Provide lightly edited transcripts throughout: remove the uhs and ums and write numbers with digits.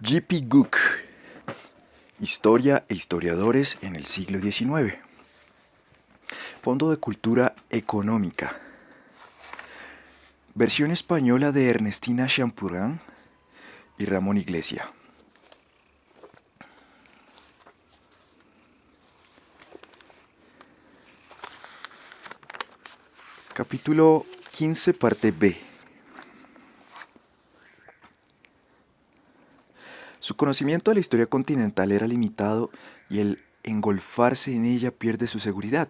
J.P. Cook, Historia e historiadores en el siglo XIX. Fondo de Cultura Económica. Versión española de Ernestina Champurrán y Ramón Iglesia. Capítulo 15, parte B. Su conocimiento de la historia continental era limitado y el engolfarse en ella pierde su seguridad.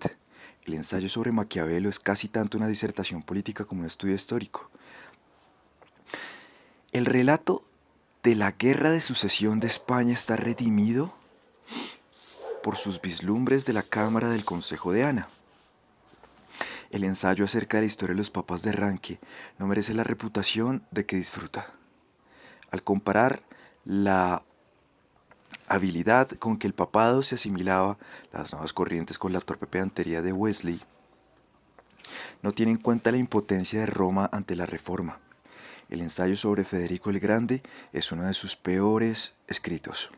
El ensayo sobre Maquiavelo es casi tanto una disertación política como un estudio histórico. El relato de la Guerra de Sucesión de España está redimido por sus vislumbres de la Cámara del Consejo de Ana. El ensayo acerca de la historia de los papas de Ranque no merece la reputación de que disfruta. Al comparar la habilidad con que el papado se asimilaba a las nuevas corrientes con la torpe pedantería de Wesley, no tiene en cuenta la impotencia de Roma ante la Reforma. El ensayo sobre Federico el Grande es uno de sus peores escritos.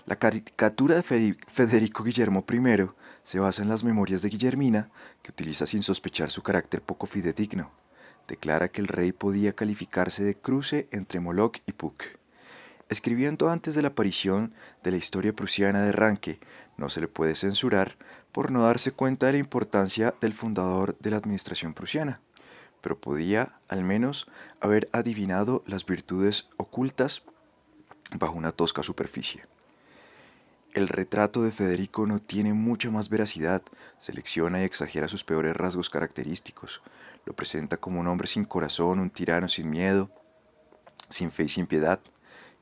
La caricatura de Federico Guillermo I se basa en las memorias de Guillermina, que utiliza sin sospechar su carácter poco fidedigno. Declara que el rey podía calificarse de cruce entre Moloch y Puck. Escribiendo antes de la aparición de la historia prusiana de Ranke, no se le puede censurar por no darse cuenta de la importancia del fundador de la administración prusiana, pero podía, al menos, haber adivinado las virtudes ocultas bajo una tosca superficie. El retrato de Federico no tiene mucha más veracidad, selecciona y exagera sus peores rasgos característicos, lo presenta como un hombre sin corazón, un tirano sin miedo, sin fe y sin piedad.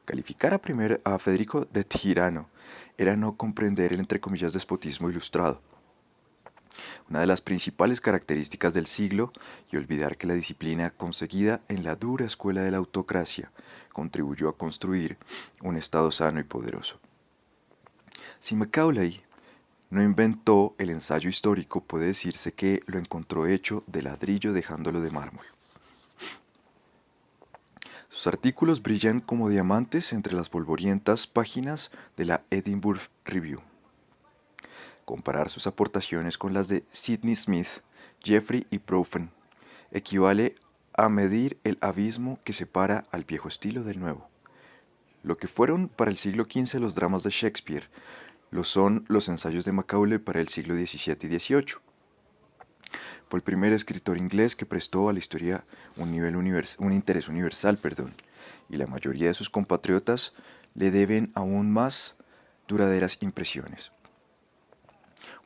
Calificar a Federico de tirano era no comprender el entre comillas despotismo ilustrado, una de las principales características del siglo, y olvidar que la disciplina conseguida en la dura escuela de la autocracia contribuyó a construir un Estado sano y poderoso. Si Macaulay no inventó el ensayo histórico, puede decirse que lo encontró hecho de ladrillo dejándolo de mármol. Sus artículos brillan como diamantes entre las polvorientas páginas de la Edinburgh Review. Comparar sus aportaciones con las de Sidney Smith, Jeffrey y Broughton equivale a medir el abismo que separa al viejo estilo del nuevo. Lo que fueron para el siglo XV los dramas de Shakespeare, lo son los ensayos de Macaulay para el siglo XVII y XVIII. Fue el primer escritor inglés que prestó a la historia un interés universal, y la mayoría de sus compatriotas le deben aún más duraderas impresiones.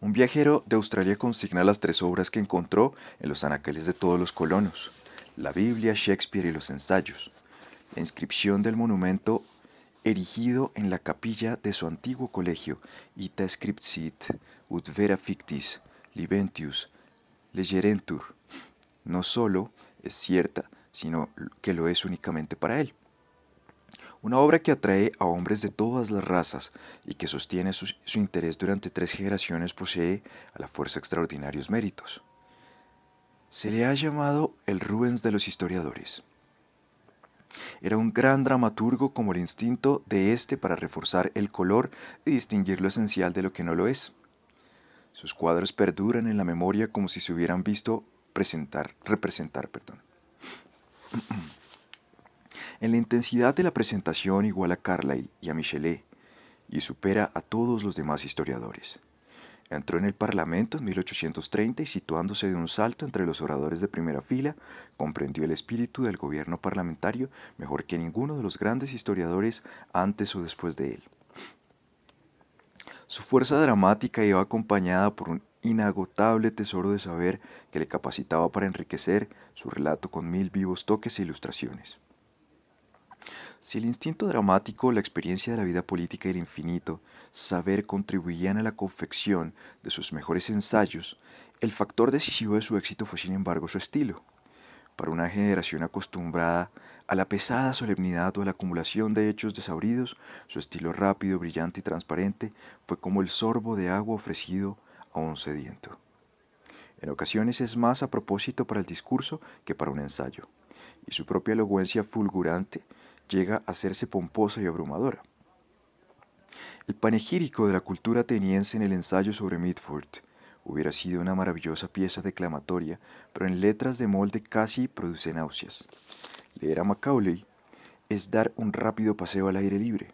Un viajero de Australia consigna las tres obras que encontró en los anaqueles de todos los colonos: la Biblia, Shakespeare y los ensayos. La inscripción del monumento erigido en la capilla de su antiguo colegio, Ita scriptit ut vera fictis libentius legerentur, no solo es cierta, sino que lo es únicamente para él. Una obra que atrae a hombres de todas las razas y que sostiene su interés durante 3 generaciones posee a la fuerza extraordinarios méritos. Se le ha llamado el Rubens de los historiadores. Era un gran dramaturgo como el instinto de éste para reforzar el color y distinguir lo esencial de lo que no lo es. Sus cuadros perduran en la memoria como si se hubieran visto representar. En la intensidad de la presentación iguala a Carlyle y a Michelet, y supera a todos los demás historiadores. Entró en el Parlamento en 1830 y, situándose de un salto entre los oradores de primera fila, comprendió el espíritu del gobierno parlamentario mejor que ninguno de los grandes historiadores antes o después de él. Su fuerza dramática iba acompañada por un inagotable tesoro de saber que le capacitaba para enriquecer su relato con 1000 vivos toques e ilustraciones. Si el instinto dramático, la experiencia de la vida política y el infinito saber contribuían a la confección de sus mejores ensayos, el factor decisivo de su éxito fue sin embargo su estilo. Para una generación acostumbrada a la pesada solemnidad o a la acumulación de hechos desabridos, su estilo rápido, brillante y transparente fue como el sorbo de agua ofrecido a un sediento. En ocasiones es más a propósito para el discurso que para un ensayo, y su propia elocuencia fulgurante llega a hacerse pomposa y abrumadora. El panegírico de la cultura ateniense en el ensayo sobre Mitford hubiera sido una maravillosa pieza declamatoria, pero en letras de molde casi produce náuseas. Leer a Macaulay es dar un rápido paseo al aire libre.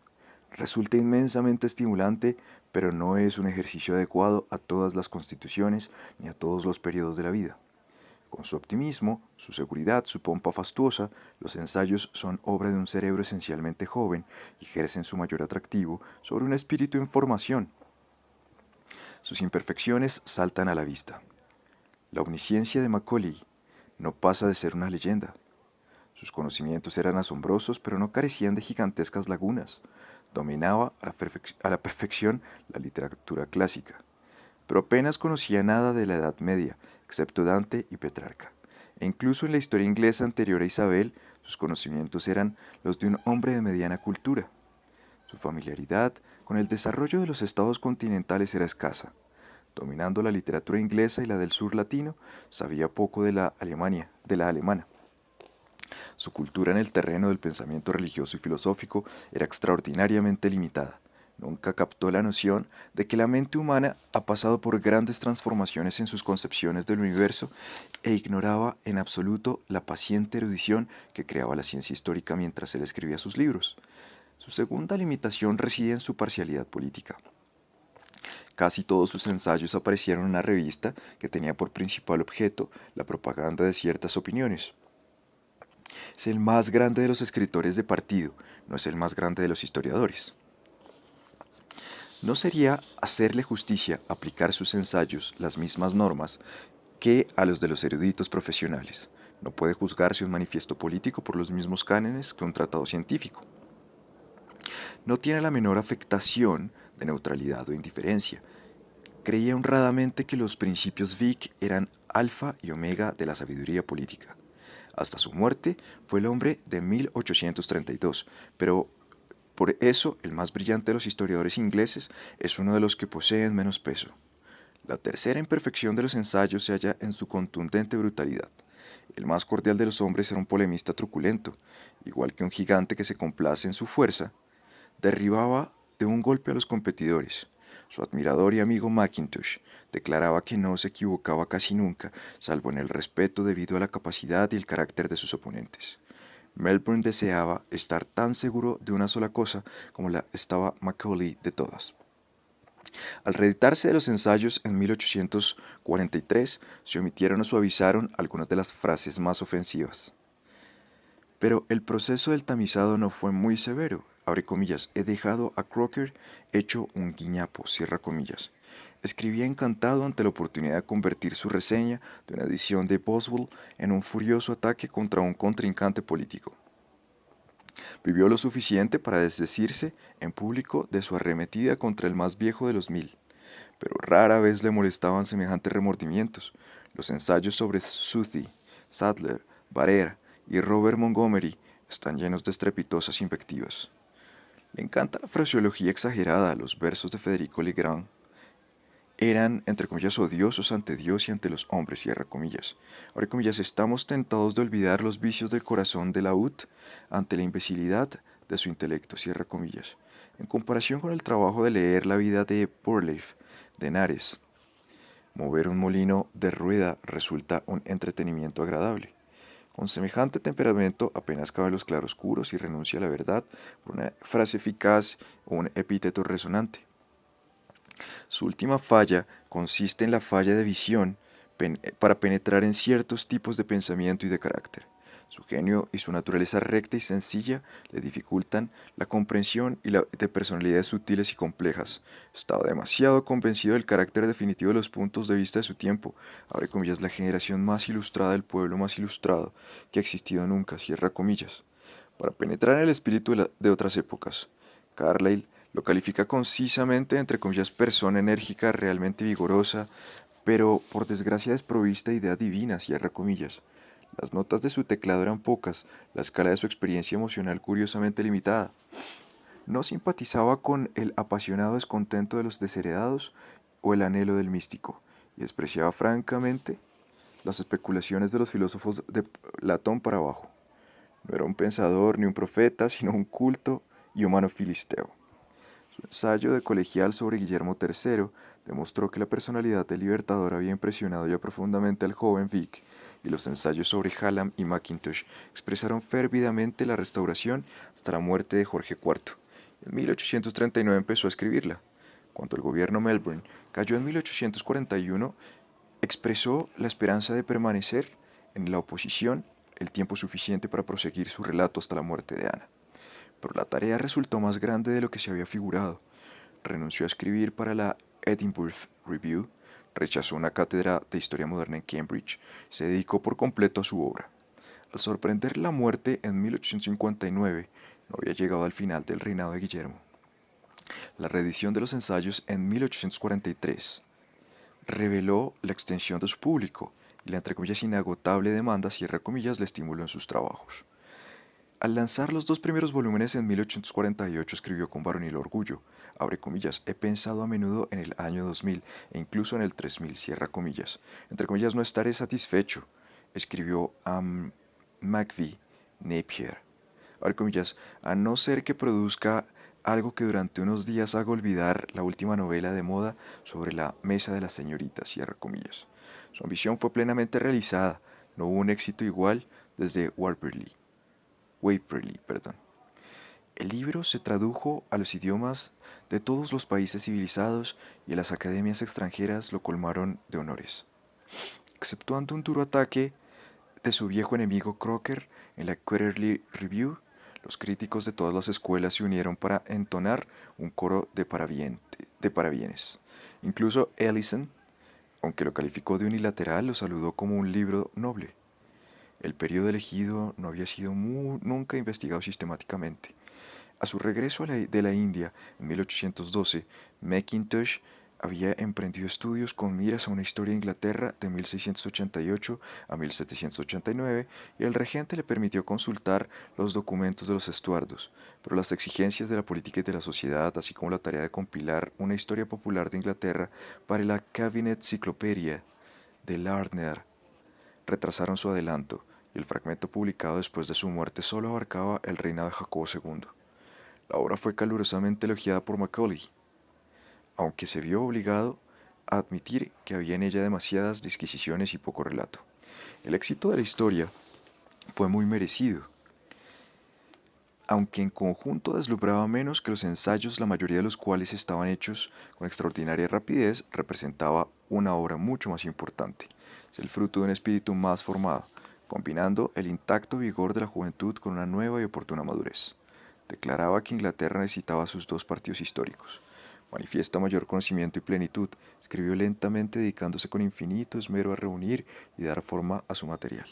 Resulta inmensamente estimulante, pero no es un ejercicio adecuado a todas las constituciones ni a todos los periodos de la vida. Con su optimismo, su seguridad, su pompa fastuosa, los ensayos son obra de un cerebro esencialmente joven y ejercen su mayor atractivo sobre un espíritu en formación. Sus imperfecciones saltan a la vista. La omnisciencia de Macaulay no pasa de ser una leyenda. Sus conocimientos eran asombrosos, pero no carecían de gigantescas lagunas. Dominaba a la perfección la literatura clásica, pero apenas conocía nada de la Edad Media, excepto Dante y Petrarca. E incluso en la historia inglesa anterior a Isabel, sus conocimientos eran los de un hombre de mediana cultura. Su familiaridad con el desarrollo de los estados continentales era escasa. Dominando la literatura inglesa y la del sur latino, sabía poco de la alemana. Su cultura en el terreno del pensamiento religioso y filosófico era extraordinariamente limitada. Nunca captó la noción de que la mente humana ha pasado por grandes transformaciones en sus concepciones del universo e ignoraba en absoluto la paciente erudición que creaba la ciencia histórica mientras él escribía sus libros. Su segunda limitación reside en su parcialidad política. Casi todos sus ensayos aparecieron en una revista que tenía por principal objeto la propaganda de ciertas opiniones. Es el más grande de los escritores de partido, no es el más grande de los historiadores. No sería hacerle justicia aplicar sus ensayos las mismas normas que a los de los eruditos profesionales. No puede juzgarse un manifiesto político por los mismos cánones que un tratado científico. No tiene la menor afectación de neutralidad o indiferencia. Creía honradamente que los principios Vic eran alfa y omega de la sabiduría política. Hasta su muerte fue el hombre de 1832, pero por eso el más brillante de los historiadores ingleses es uno de los que poseen menos peso. La tercera imperfección de los ensayos se halla en su contundente brutalidad. El más cordial de los hombres era un polemista truculento, igual que un gigante que se complace en su fuerza, derribaba de un golpe a los competidores. Su admirador y amigo Mackintosh declaraba que no se equivocaba casi nunca, salvo en el respeto debido a la capacidad y el carácter de sus oponentes. Melbourne deseaba estar tan seguro de una sola cosa como la estaba Macaulay de todas. Al reeditarse de los ensayos en 1843, se omitieron o suavizaron algunas de las frases más ofensivas. Pero el proceso del tamizado no fue muy severo. Abre comillas, he dejado a Crocker hecho un guiñapo, cierra comillas. Escribía encantado ante la oportunidad de convertir su reseña de una edición de Boswell en un furioso ataque contra un contrincante político. Vivió lo suficiente para desdecirse en público de su arremetida contra el más viejo de los 1000, pero rara vez le molestaban semejantes remordimientos. Los ensayos sobre Southey, Sadler, Barrera y Robert Montgomery están llenos de estrepitosas invectivas. Le encanta la fraseología exagerada, los versos de Federico Legrand eran, entre comillas, odiosos ante Dios y ante los hombres, cierra comillas. Abre comillas, estamos tentados de olvidar los vicios del corazón de Laud ante la imbecilidad de su intelecto, cierra comillas. En comparación con el trabajo de leer la vida de Burleigh de Henares, mover un molino de rueda resulta un entretenimiento agradable. Con semejante temperamento apenas caben los claroscuros y renuncia a la verdad por una frase eficaz o un epíteto resonante. Su última falla consiste en la falla de visión para penetrar en ciertos tipos de pensamiento y de carácter. Su genio y su naturaleza recta y sencilla le dificultan la comprensión de personalidades sutiles y complejas. Estaba demasiado convencido del carácter definitivo de los puntos de vista de su tiempo, abre comillas, la generación más ilustrada del pueblo más ilustrado que ha existido nunca, cierra comillas, para penetrar en el espíritu de otras épocas. Carlyle lo califica concisamente, entre comillas, persona enérgica, realmente vigorosa, pero por desgracia desprovista de idea divina, cierra comillas. Las notas de su teclado eran pocas, la escala de su experiencia emocional curiosamente limitada. No simpatizaba con el apasionado descontento de los desheredados o el anhelo del místico, y despreciaba francamente las especulaciones de los filósofos de Platón para abajo. No era un pensador ni un profeta, sino un culto y humano filisteo. Su ensayo de colegial sobre Guillermo III demostró que la personalidad del Libertador había impresionado ya profundamente al joven Vic, y los ensayos sobre Hallam y Mackintosh expresaron férvidamente la restauración hasta la muerte de Jorge IV. En 1839 empezó a escribirla. Cuando el gobierno Melbourne cayó en 1841, expresó la esperanza de permanecer en la oposición el tiempo suficiente para proseguir su relato hasta la muerte de Ana. Pero la tarea resultó más grande de lo que se había figurado. Renunció a escribir para la Edinburgh Review, rechazó una cátedra de historia moderna en Cambridge, se dedicó por completo a su obra. Al sorprender la muerte en 1859, no había llegado al final del reinado de Guillermo. La reedición de los ensayos en 1843 reveló la extensión de su público y la entre comillas inagotable demanda cierra comillas le estimuló en sus trabajos. Al lanzar los dos primeros volúmenes en 1848 escribió con varonil orgullo, abre comillas, he pensado a menudo en el año 2000 e incluso en el 3000, cierra comillas. Entre comillas, no estaré satisfecho, escribió a McVie Napier. Abre comillas, a no ser que produzca algo que durante unos días haga olvidar la última novela de moda sobre la mesa de las señoritas, cierra comillas. Su ambición fue plenamente realizada, no hubo un éxito igual desde Waverly. El libro se tradujo a los idiomas de todos los países civilizados y las academias extranjeras lo colmaron de honores. Exceptuando un duro ataque de su viejo enemigo Crocker en la Quarterly Review, los críticos de todas las escuelas se unieron para entonar un coro de parabienes. Incluso Ellison, aunque lo calificó de unilateral, lo saludó como un libro noble. El periodo elegido no había sido nunca investigado sistemáticamente. A su regreso de la India en 1812, Mackintosh había emprendido estudios con miras a una historia de Inglaterra de 1688 a 1789 y el regente le permitió consultar los documentos de los Estuardos, pero las exigencias de la política y de la sociedad, así como la tarea de compilar una historia popular de Inglaterra para la Cabinet Cyclopedia de Lardner, retrasaron su adelanto, y el fragmento publicado después de su muerte solo abarcaba el reinado de Jacobo II. La obra fue calurosamente elogiada por Macaulay, aunque se vio obligado a admitir que había en ella demasiadas disquisiciones y poco relato. El éxito de la historia fue muy merecido, aunque en conjunto deslumbraba menos que los ensayos, la mayoría de los cuales estaban hechos con extraordinaria rapidez, representaba una obra mucho más importante. Es el fruto de un espíritu más formado, combinando el intacto vigor de la juventud con una nueva y oportuna madurez. Declaraba que Inglaterra necesitaba sus dos partidos históricos. Manifiesta mayor conocimiento y plenitud, escribió lentamente dedicándose con infinito esmero a reunir y dar forma a su material.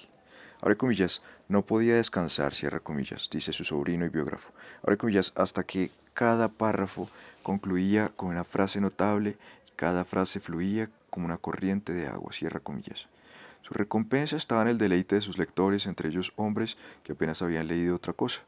Abre comillas, no podía descansar, cierra comillas, dice su sobrino y biógrafo. Abre comillas, hasta que cada párrafo concluía con una frase notable y cada frase fluía como una corriente de agua, cierra comillas. Su recompensa estaba en el deleite de sus lectores, entre ellos hombres que apenas habían leído otra cosa.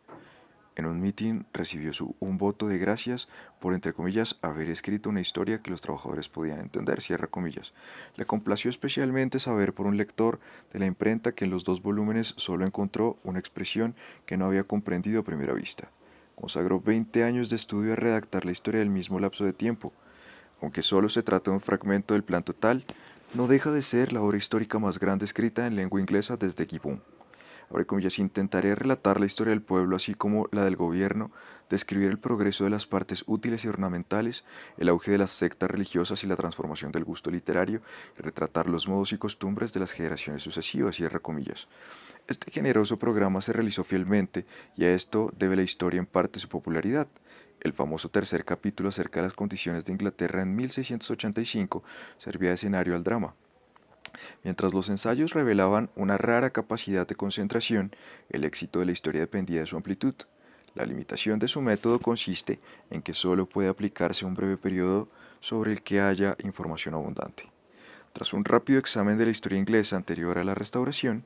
En un mitin recibió un voto de gracias por, entre comillas, haber escrito una historia que los trabajadores podían entender, cierra comillas. Le complació especialmente saber por un lector de la imprenta que en los dos volúmenes solo encontró una expresión que no había comprendido a primera vista. Consagró 20 años de estudio a redactar la historia del mismo lapso de tiempo. Aunque solo se trata de un fragmento del plan total, no deja de ser la obra histórica más grande escrita en lengua inglesa desde Gibbon. Abre comillas, intentaré relatar la historia del pueblo así como la del gobierno, describir el progreso de las partes útiles y ornamentales, el auge de las sectas religiosas y la transformación del gusto literario, y retratar los modos y costumbres de las generaciones sucesivas, cierra comillas. Este generoso programa se realizó fielmente y a esto debe la historia en parte su popularidad. El famoso tercer capítulo acerca de las condiciones de Inglaterra en 1685 servía de escenario al drama. Mientras los ensayos revelaban una rara capacidad de concentración, el éxito de la historia dependía de su amplitud. La limitación de su método consiste en que solo puede aplicarse a un breve periodo sobre el que haya información abundante. Tras un rápido examen de la historia inglesa anterior a la Restauración,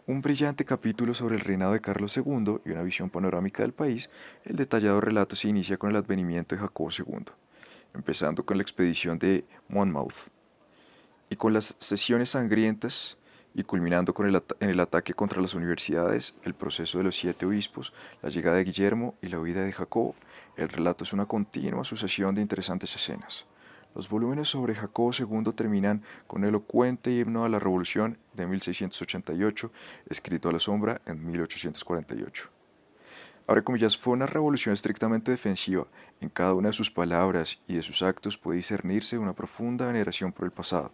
un brillante capítulo sobre el reinado de Carlos II y una visión panorámica del país, el detallado relato se inicia con el advenimiento de Jacobo II, empezando con la expedición de Monmouth y con las sesiones sangrientas y culminando con en el ataque contra las universidades, el proceso de los 7 obispos, la llegada de Guillermo y la huida de Jacobo, el relato es una continua sucesión de interesantes escenas. Los volúmenes sobre Jacobo II terminan con un elocuente himno a la Revolución de 1688, escrito a la sombra en 1848. Abre comillas, fue una revolución estrictamente defensiva. En cada una de sus palabras y de sus actos puede discernirse una profunda veneración por el pasado.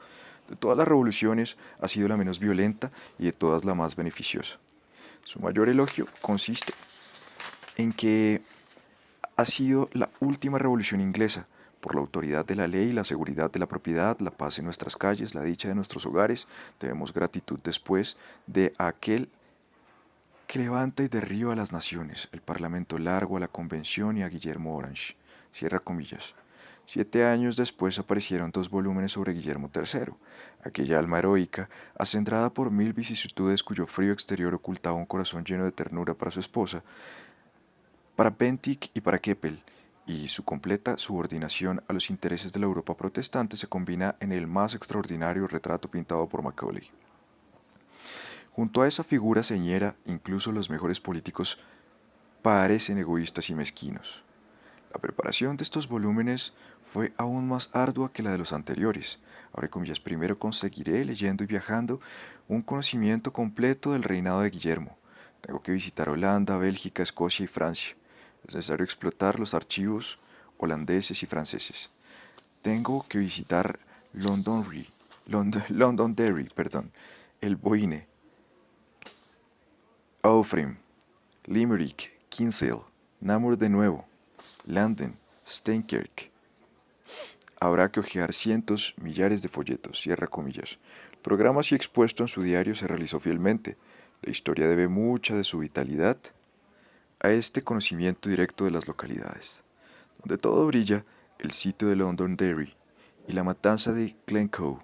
De todas las revoluciones ha sido la menos violenta y de todas la más beneficiosa. Su mayor elogio consiste en que ha sido la última revolución inglesa, por la autoridad de la ley, la seguridad de la propiedad, la paz en nuestras calles, la dicha de nuestros hogares. Debemos gratitud después de aquel que levanta y derriba a las naciones, el Parlamento largo, a la Convención y a Guillermo Orange. Cierra comillas. 7 años después aparecieron 2 volúmenes sobre Guillermo III, aquella alma heroica, acendrada por 1000 vicisitudes cuyo frío exterior ocultaba un corazón lleno de ternura para su esposa, para Bentinck y para Keppel, y su completa subordinación a los intereses de la Europa protestante se combina en el más extraordinario retrato pintado por Macaulay. Junto a esa figura señera, incluso los mejores políticos parecen egoístas y mezquinos. La preparación de estos volúmenes fue aún más ardua que la de los anteriores. Abre comillas, primero conseguiré, leyendo y viajando, un conocimiento completo del reinado de Guillermo. Tengo que visitar Holanda, Bélgica, Escocia y Francia. Es necesario explotar los archivos holandeses y franceses. Tengo que visitar Londonderry, el Boyne, Outram, Limerick, Kinsale, Namur de nuevo, Landen, Steinkirk. Habrá que hojear cientos, millares de folletos, cierra comillas. El programa así expuesto en su diario se realizó fielmente. La historia debe mucha de su vitalidad a este conocimiento directo de las localidades. Donde todo brilla, el sitio de Londonderry y la matanza de Glencoe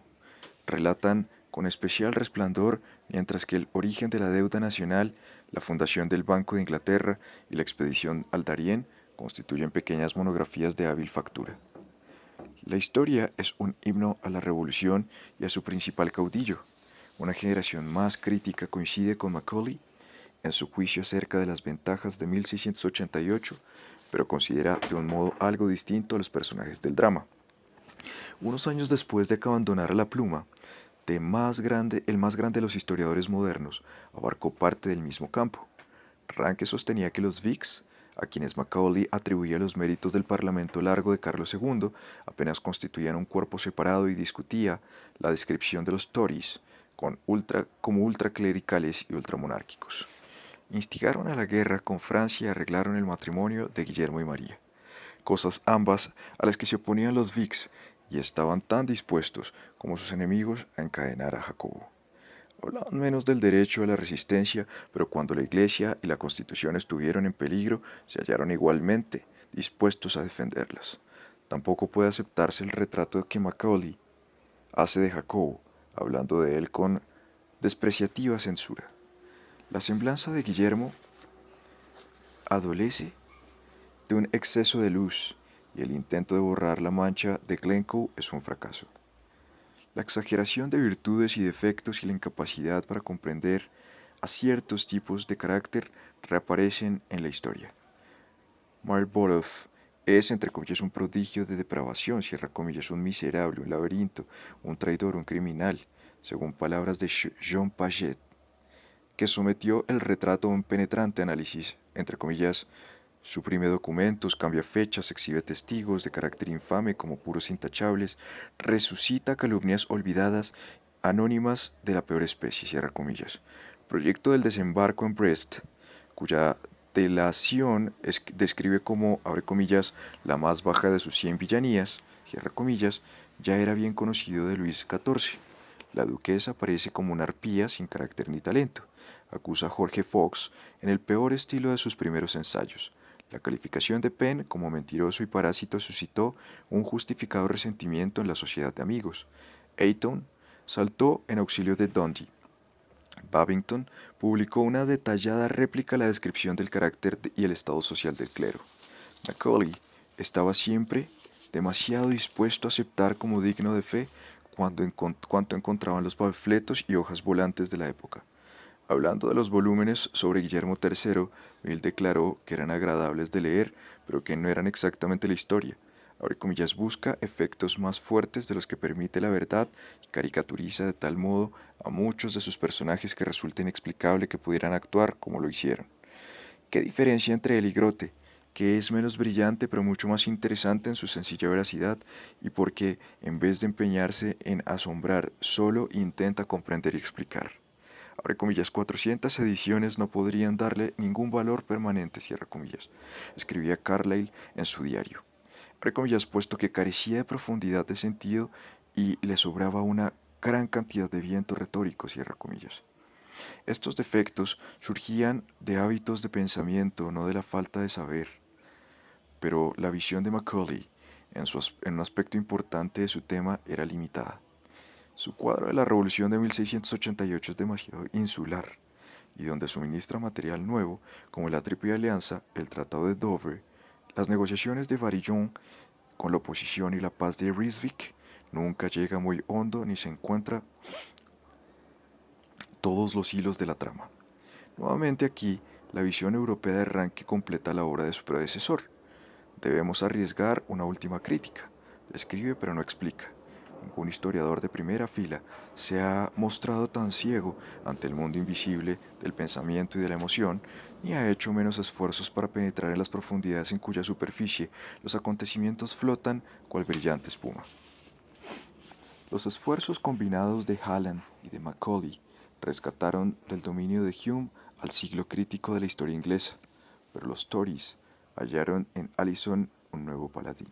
relatan con especial resplandor, mientras que el origen de la deuda nacional, la fundación del Banco de Inglaterra y la expedición al Darién constituyen pequeñas monografías de hábil factura. La historia es un himno a la revolución y a su principal caudillo. Una generación más crítica coincide con Macaulay en su juicio acerca de las ventajas de 1688, pero considera de un modo algo distinto a los personajes del drama. Unos años después de que abandonara la pluma, el más grande de los historiadores modernos, abarcó parte del mismo campo. Ranke sostenía que los Whigs, a quienes Macaulay atribuía los méritos del Parlamento largo de Carlos II, apenas constituían un cuerpo separado y discutía la descripción de los Tories como ultraclericales y ultramonárquicos. Instigaron a la guerra con Francia y arreglaron el matrimonio de Guillermo y María, cosas ambas a las que se oponían los Whigs y estaban tan dispuestos como sus enemigos a encadenar a Jacobo. Hablaban menos del derecho a la resistencia, pero cuando la Iglesia y la Constitución estuvieron en peligro, se hallaron igualmente dispuestos a defenderlas. Tampoco puede aceptarse el retrato que Macaulay hace de Jacobo, hablando de él con despreciativa censura. La semblanza de Guillermo adolece de un exceso de luz y el intento de borrar la mancha de Glencoe es un fracaso. La exageración de virtudes y defectos y la incapacidad para comprender a ciertos tipos de carácter reaparecen en la historia. Marborough es, entre comillas, un prodigio de depravación, cierra comillas, un miserable, un laberinto, un traidor, un criminal, según palabras de Jean Paget, que sometió el retrato a un penetrante análisis, entre comillas, suprime documentos, cambia fechas, exhibe testigos de carácter infame como puros intachables, resucita calumnias olvidadas, anónimas de la peor especie, cierra comillas. Proyecto del desembarco en Brest, cuya delación describe como, abre comillas, la más baja de sus 100 villanías, cierra comillas, ya era bien conocido de Luis XIV. La duquesa aparece como una arpía sin carácter ni talento. Acusa a Jorge Fox en el peor estilo de sus primeros ensayos. La calificación de Penn como mentiroso y parásito suscitó un justificado resentimiento en la sociedad de amigos. Ayton saltó en auxilio de Dundee. Babington publicó una detallada réplica a la descripción del carácter y el estado social del clero. Macaulay estaba siempre demasiado dispuesto a aceptar como digno de fe cuanto encontraban los panfletos y hojas volantes de la época. Hablando de los volúmenes sobre Guillermo III, Mill declaró que eran agradables de leer, pero que no eran exactamente la historia. Abre comillas, busca efectos más fuertes de los que permite la verdad y caricaturiza de tal modo a muchos de sus personajes que resulta inexplicable que pudieran actuar como lo hicieron. ¿Qué diferencia entre él y Grote? Que es menos brillante pero mucho más interesante en su sencilla veracidad y porque, en vez de empeñarse en asombrar, solo intenta comprender y explicar. Abre comillas, 400 ediciones no podrían darle ningún valor permanente, cierra comillas, escribía Carlyle en su diario. Abre comillas, puesto que carecía de profundidad de sentido y le sobraba una gran cantidad de viento retórico, cierra comillas. Estos defectos surgían de hábitos de pensamiento, no de la falta de saber. Pero la visión de Macaulay en un aspecto importante de su tema era limitada. Su cuadro de la Revolución de 1688 es demasiado insular, y donde suministra material nuevo, como la Triple Alianza, el Tratado de Dover, las negociaciones de Varillon con la oposición y la paz de Ryswick, nunca llega muy hondo ni se encuentra todos los hilos de la trama. Nuevamente aquí, la visión europea de arranque completa la obra de su predecesor. Debemos arriesgar una última crítica. Describe pero no explica. Ningún historiador de primera fila se ha mostrado tan ciego ante el mundo invisible del pensamiento y de la emoción, ni ha hecho menos esfuerzos para penetrar en las profundidades en cuya superficie los acontecimientos flotan cual brillante espuma. Los esfuerzos combinados de Hallam y de Macaulay rescataron del dominio de Hume al siglo crítico de la historia inglesa, pero los Tories hallaron en Alison un nuevo paladín.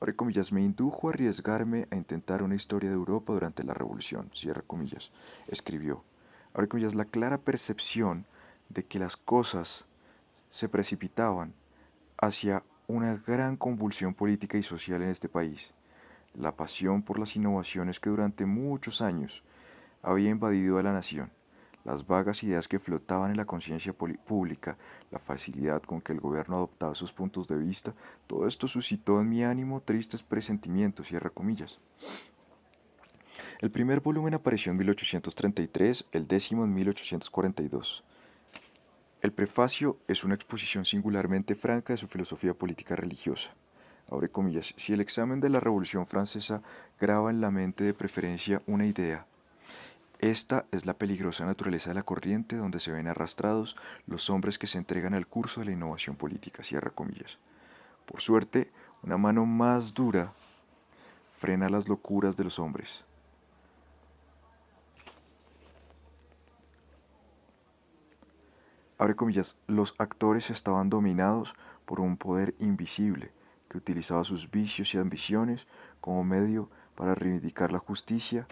Abre comillas, me indujo a arriesgarme a intentar una historia de Europa durante la Revolución, cierra comillas, escribió. Abre comillas, la clara percepción de que las cosas se precipitaban hacia una gran convulsión política y social en este país. La pasión por las innovaciones que durante muchos años había invadido a la nación, las vagas ideas que flotaban en la conciencia pública, la facilidad con que el gobierno adoptaba sus puntos de vista, todo esto suscitó en mi ánimo tristes presentimientos, cierra comillas. El primer volumen apareció en 1833, el décimo en 1842. El prefacio es una exposición singularmente franca de su filosofía política religiosa. Abre comillas, si el examen de la Revolución Francesa graba en la mente de preferencia una idea, esta es la peligrosa naturaleza de la corriente donde se ven arrastrados los hombres que se entregan al curso de la innovación política, cierra comillas. Por suerte, una mano más dura frena las locuras de los hombres. Abre comillas, los actores estaban dominados por un poder invisible que utilizaba sus vicios y ambiciones como medio para reivindicar la justicia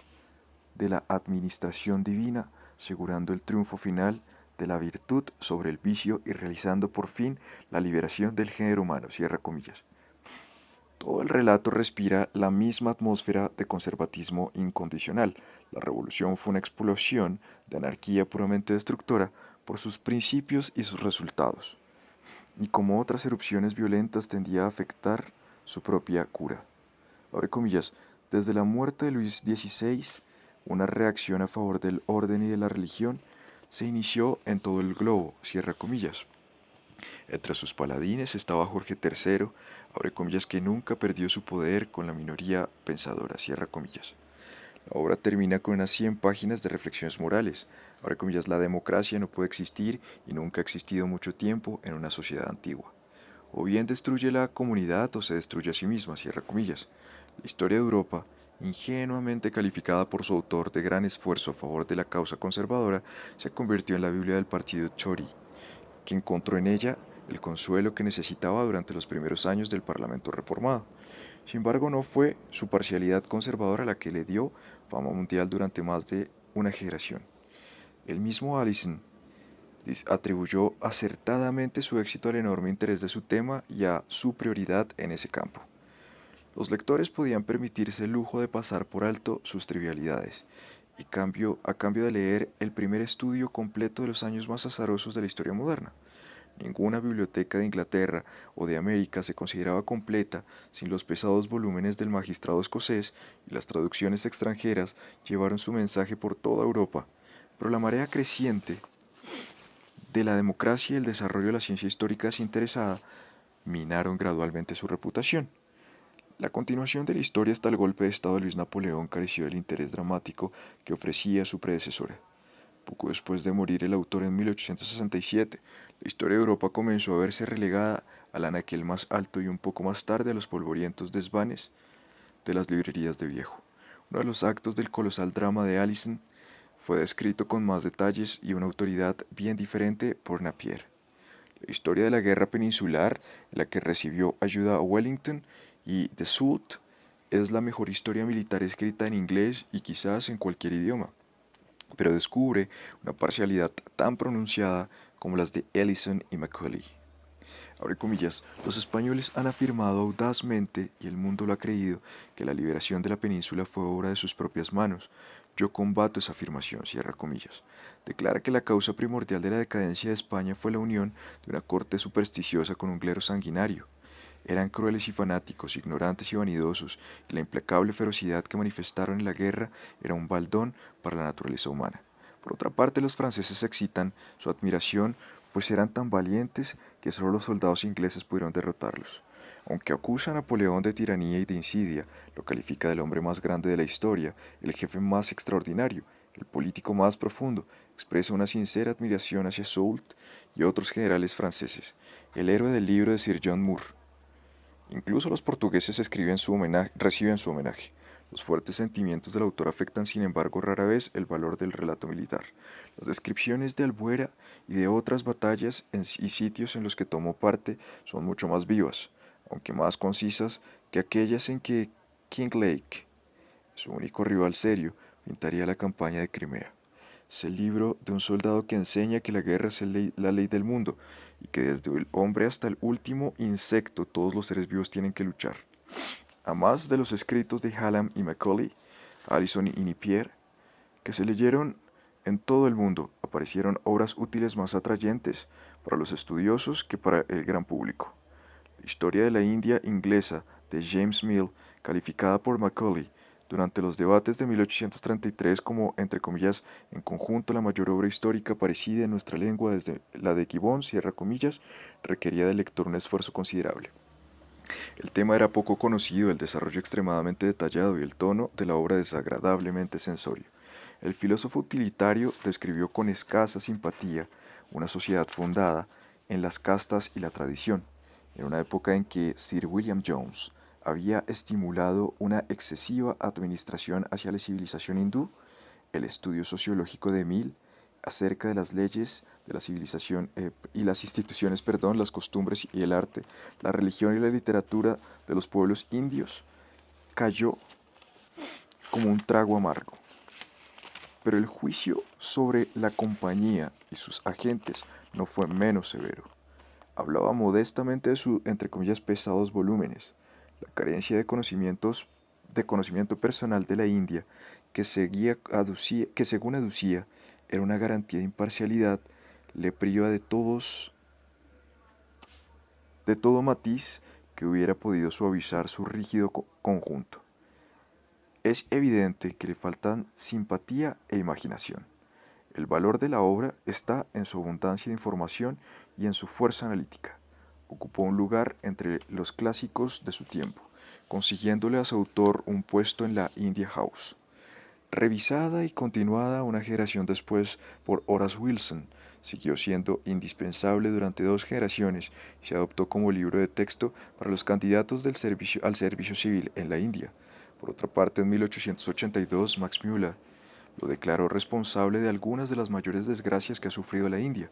de la administración divina, asegurando el triunfo final de la virtud sobre el vicio y realizando por fin la liberación del género humano, cierra comillas. Todo el relato respira la misma atmósfera de conservatismo incondicional. La revolución fue una explosión de anarquía puramente destructora por sus principios y sus resultados, y como otras erupciones violentas tendía a afectar su propia cura. Abre comillas, desde la muerte de Luis XVI, una reacción a favor del orden y de la religión se inició en todo el globo, cierra comillas. Entre sus paladines estaba Jorge III, abre comillas, que nunca perdió su poder con la minoría pensadora, cierra comillas. La obra termina con unas 100 páginas de reflexiones morales. Abre comillas, la democracia no puede existir y nunca ha existido mucho tiempo en una sociedad antigua. O bien destruye la comunidad o se destruye a sí misma, cierra comillas. La historia de Europa, ingenuamente calificada por su autor de gran esfuerzo a favor de la causa conservadora, se convirtió en la Biblia del partido Tory, que encontró en ella el consuelo que necesitaba durante los primeros años del Parlamento reformado. Sin embargo, no fue su parcialidad conservadora la que le dio fama mundial durante más de una generación. El mismo Allison atribuyó acertadamente su éxito al enorme interés de su tema y a su prioridad en ese campo. Los lectores podían permitirse el lujo de pasar por alto sus trivialidades, y a cambio de leer el primer estudio completo de los años más azarosos de la historia moderna. Ninguna biblioteca de Inglaterra o de América se consideraba completa sin los pesados volúmenes del magistrado escocés, y las traducciones extranjeras llevaron su mensaje por toda Europa. Pero la marea creciente de la democracia y el desarrollo de la ciencia histórica desinteresada minaron gradualmente su reputación. La continuación de la historia hasta el golpe de Estado de Luis Napoleón careció del interés dramático que ofrecía su predecesora. Poco después de morir el autor en 1867, la historia de Europa comenzó a verse relegada al anaquel más alto y un poco más tarde a los polvorientos desvanes de las librerías de viejo. Uno de los actos del colosal drama de Alison fue descrito con más detalles y una autoridad bien diferente por Napier. La historia de la guerra peninsular, en la que recibió ayuda a Wellington y de Soult, es la mejor historia militar escrita en inglés y quizás en cualquier idioma, pero descubre una parcialidad tan pronunciada como las de Ellison y Macaulay. Abre comillas, los españoles han afirmado audazmente, y el mundo lo ha creído, que la liberación de la península fue obra de sus propias manos. Yo combato esa afirmación, cierra comillas. Declara que la causa primordial de la decadencia de España fue la unión de una corte supersticiosa con un clero sanguinario. Eran crueles y fanáticos, ignorantes y vanidosos, y la implacable ferocidad que manifestaron en la guerra era un baldón para la naturaleza humana. Por otra parte, los franceses excitan su admiración, pues eran tan valientes que solo los soldados ingleses pudieron derrotarlos. Aunque acusa a Napoleón de tiranía y de insidia, lo califica del hombre más grande de la historia, el jefe más extraordinario, el político más profundo, expresa una sincera admiración hacia Soult y otros generales franceses, el héroe del libro de Sir John Moore. Incluso los portugueses reciben su homenaje. Los fuertes sentimientos del autor afectan, sin embargo, rara vez el valor del relato militar. Las descripciones de Albuera y de otras batallas y sitios en los que tomó parte son mucho más vivas, aunque más concisas, que aquellas en que Kinglake, su único rival serio, pintaría la campaña de Crimea. Es el libro de un soldado que enseña que la guerra es la ley del mundo, y que desde el hombre hasta el último insecto todos los seres vivos tienen que luchar. A más de los escritos de Hallam y Macaulay, Alison y Napier, que se leyeron en todo el mundo, aparecieron obras útiles más atrayentes para los estudiosos que para el gran público. La historia de la India inglesa de James Mill, calificada por Macaulay durante los debates de 1833 como, entre comillas, en conjunto la mayor obra histórica parecida en nuestra lengua desde la de Gibbon, cierra comillas, requería del lector un esfuerzo considerable. El tema era poco conocido, el desarrollo extremadamente detallado y el tono de la obra desagradablemente sensorio. El filósofo utilitario describió con escasa simpatía una sociedad fundada en las castas y la tradición, en una época en que Sir William Jones había estimulado una excesiva administración hacia la civilización hindú. El estudio sociológico de Mill acerca de las leyes de la civilización y las instituciones, perdón, las costumbres y el arte, la religión y la literatura de los pueblos indios, cayó como un trago amargo. Pero el juicio sobre la compañía y sus agentes no fue menos severo. Hablaba modestamente de sus, entre comillas, pesados volúmenes, la carencia de conocimiento personal de la India, que según aducía era una garantía de imparcialidad, le priva de todo matiz que hubiera podido suavizar su rígido conjunto. Es evidente que le faltan simpatía e imaginación. El valor de la obra está en su abundancia de información y en su fuerza analítica. Ocupó un lugar entre los clásicos de su tiempo, consiguiéndole a su autor un puesto en la India House. Revisada y continuada una generación después por Horace Wilson, siguió siendo indispensable durante 2 generaciones y se adoptó como libro de texto para los candidatos al servicio civil en la India. Por otra parte, en 1882, Max Muller lo declaró responsable de algunas de las mayores desgracias que ha sufrido la India.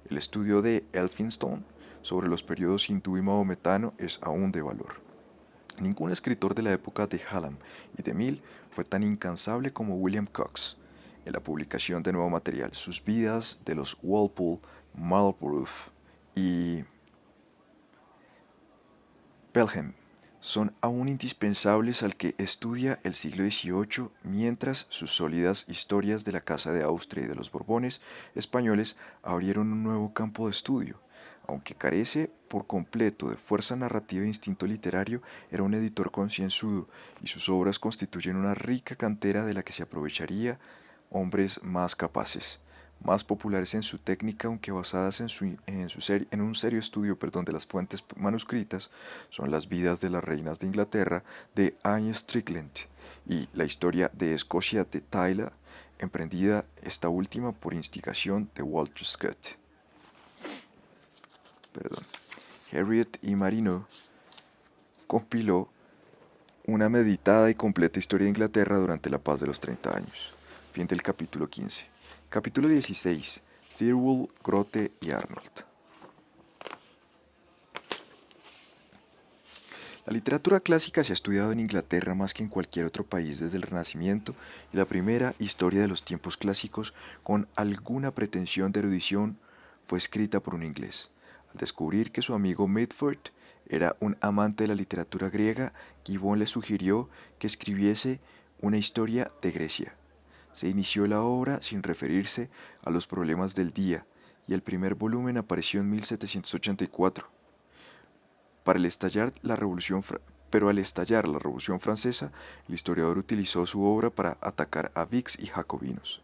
El estudio de Elphinstone sobre los periodos hindú y maometano es aún de valor. Ningún escritor de la época de Hallam y de Mill fue tan incansable como William Cox en la publicación de nuevo material. Sus vidas de los Walpole, Marlborough y Pelham son aún indispensables al que estudia el siglo XVIII, mientras sus sólidas historias de la Casa de Austria y de los Borbones españoles abrieron un nuevo campo de estudio. Aunque carece por completo de fuerza narrativa e instinto literario, era un editor concienzudo y sus obras constituyen una rica cantera de la que se aprovecharía hombres más capaces, más populares en su técnica, aunque basadas en un serio estudio, de las fuentes manuscritas, son Las vidas de las reinas de Inglaterra de Anne Strickland y La historia de Escocia de Tyler, emprendida esta última por instigación de Walter Scott. Harriet E. Martineau compiló una meditada y completa historia de Inglaterra durante la paz de los 30 años. Fin del capítulo 15. Capítulo 16. Thirlwall, Grote y Arnold. La literatura clásica se ha estudiado en Inglaterra más que en cualquier otro país desde el Renacimiento, y la primera historia de los tiempos clásicos, con alguna pretensión de erudición, fue escrita por un inglés. Al descubrir que su amigo Mitford era un amante de la literatura griega, Gibbon le sugirió que escribiese una historia de Grecia. Se inició la obra sin referirse a los problemas del día, y el primer volumen apareció en 1784. Para el estallar la Revolución Pero al estallar la Revolución Francesa, el historiador utilizó su obra para atacar a Whigs y jacobinos,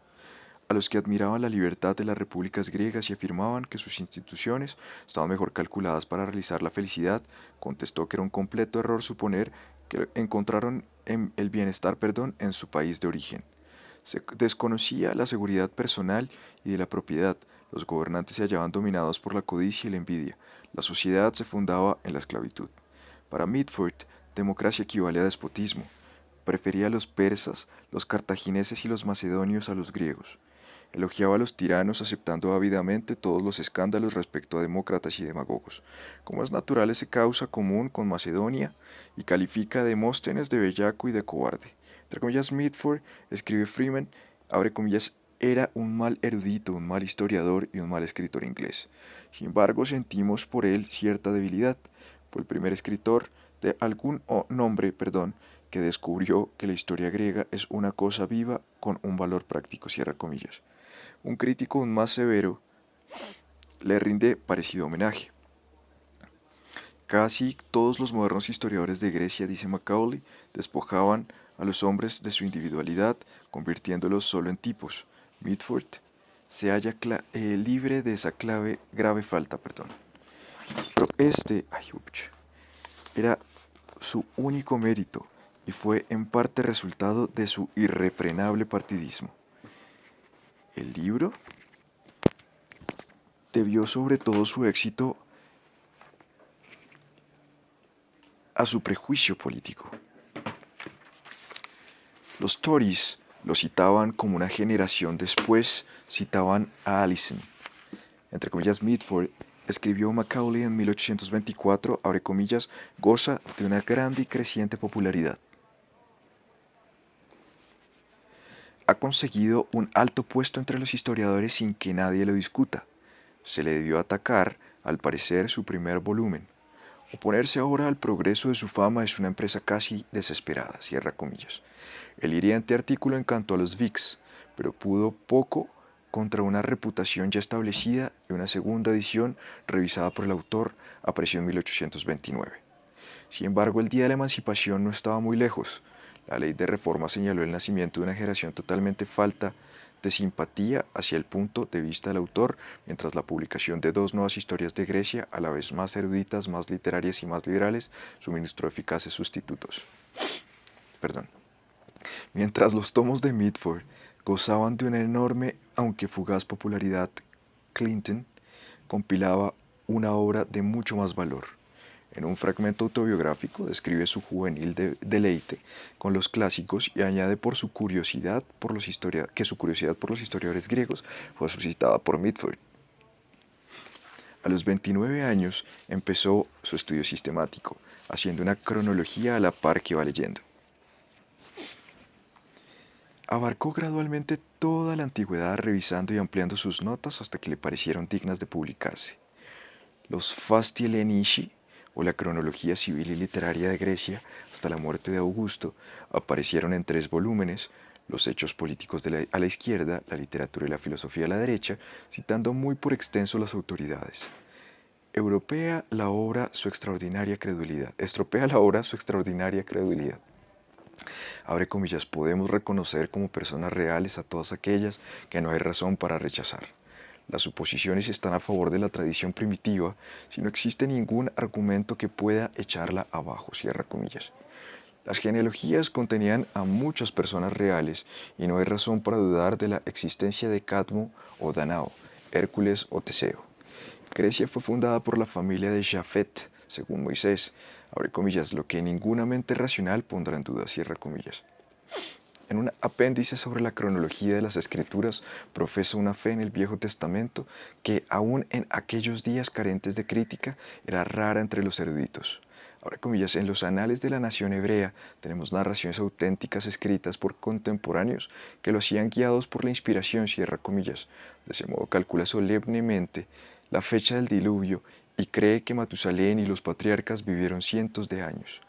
a los que admiraban la libertad de las repúblicas griegas y afirmaban que sus instituciones estaban mejor calculadas para realizar la felicidad. Contestó que era un completo error suponer que encontraron el bienestar, en su país de origen. Se desconocía la seguridad personal y de la propiedad. Los gobernantes se hallaban dominados por la codicia y la envidia. La sociedad se fundaba en la esclavitud. Para Mitford, democracia equivale a despotismo. Prefería a los persas, los cartagineses y los macedonios a los griegos. Elogiaba a los tiranos, aceptando ávidamente todos los escándalos respecto a demócratas y demagogos. Como es natural ese causa común con Macedonia, y califica a Demóstenes de bellaco y de cobarde. Entre comillas, Mitford, escribe Freeman, abre comillas, era un mal erudito, un mal historiador y un mal escritor inglés. Sin embargo, sentimos por él cierta debilidad. Fue el primer escritor de algún nombre, que descubrió que la historia griega es una cosa viva con un valor práctico, cierra comillas. Un crítico aún más severo le rinde parecido homenaje. Casi todos los modernos historiadores de Grecia, dice Macaulay, despojaban a los hombres de su individualidad, convirtiéndolos solo en tipos. Mitford se halla libre de esa grave falta. Pero era su único mérito y fue en parte resultado de su irrefrenable partidismo. El libro debió sobre todo su éxito a su prejuicio político. Los Tories lo citaban como una generación después, citaban a Alison. Entre comillas, Mitford escribió Macaulay en 1824, abre comillas, goza de una grande y creciente popularidad. Ha conseguido un alto puesto entre los historiadores sin que nadie lo discuta. Se le debió atacar, al parecer, su primer volumen. Oponerse ahora al progreso de su fama es una empresa casi desesperada, cierra comillas. El hiriente artículo encantó a los Whigs, pero pudo poco contra una reputación ya establecida, y una segunda edición, revisada por el autor, apareció en 1829. Sin embargo, el día de la emancipación no estaba muy lejos. La ley de reforma señaló el nacimiento de una generación totalmente falta de simpatía hacia el punto de vista del autor, mientras la publicación de dos nuevas historias de Grecia, a la vez más eruditas, más literarias y más liberales, suministró eficaces sustitutos. Mientras los tomos de Mitford gozaban de una enorme, aunque fugaz popularidad, Clinton compilaba una obra de mucho más valor. En un fragmento autobiográfico describe su juvenil deleite con los clásicos y añade que su curiosidad por los historiadores griegos fue suscitada por Mitford. A los 29 años empezó su estudio sistemático, haciendo una cronología a la par que iba leyendo. Abarcó gradualmente toda la antigüedad, revisando y ampliando sus notas hasta que le parecieron dignas de publicarse. Los Fasti Helenici, o la cronología civil y literaria de Grecia hasta la muerte de Augusto, aparecieron en 3 volúmenes, los hechos políticos a la izquierda, la literatura y la filosofía a la derecha, citando muy por extenso las autoridades. Estropea la obra su extraordinaria credulidad. Abre comillas, podemos reconocer como personas reales a todas aquellas que no hay razón para rechazar. Las suposiciones están a favor de la tradición primitiva si no existe ningún argumento que pueda echarla abajo, cierra comillas. Las genealogías contenían a muchas personas reales y no hay razón para dudar de la existencia de Cadmo o Danao, Hércules o Teseo. Grecia fue fundada por la familia de Jafet, según Moisés, abre comillas, lo que ninguna mente racional pondrá en duda, cierra comillas. En un apéndice sobre la cronología de las Escrituras, profesa una fe en el Viejo Testamento que, aún en aquellos días carentes de crítica, era rara entre los eruditos. Ahora, comillas, en los anales de la nación hebrea tenemos narraciones auténticas escritas por contemporáneos que lo hacían guiados por la inspiración, cierra comillas. De ese modo calcula solemnemente la fecha del diluvio y cree que Matusalén y los patriarcas vivieron cientos de años.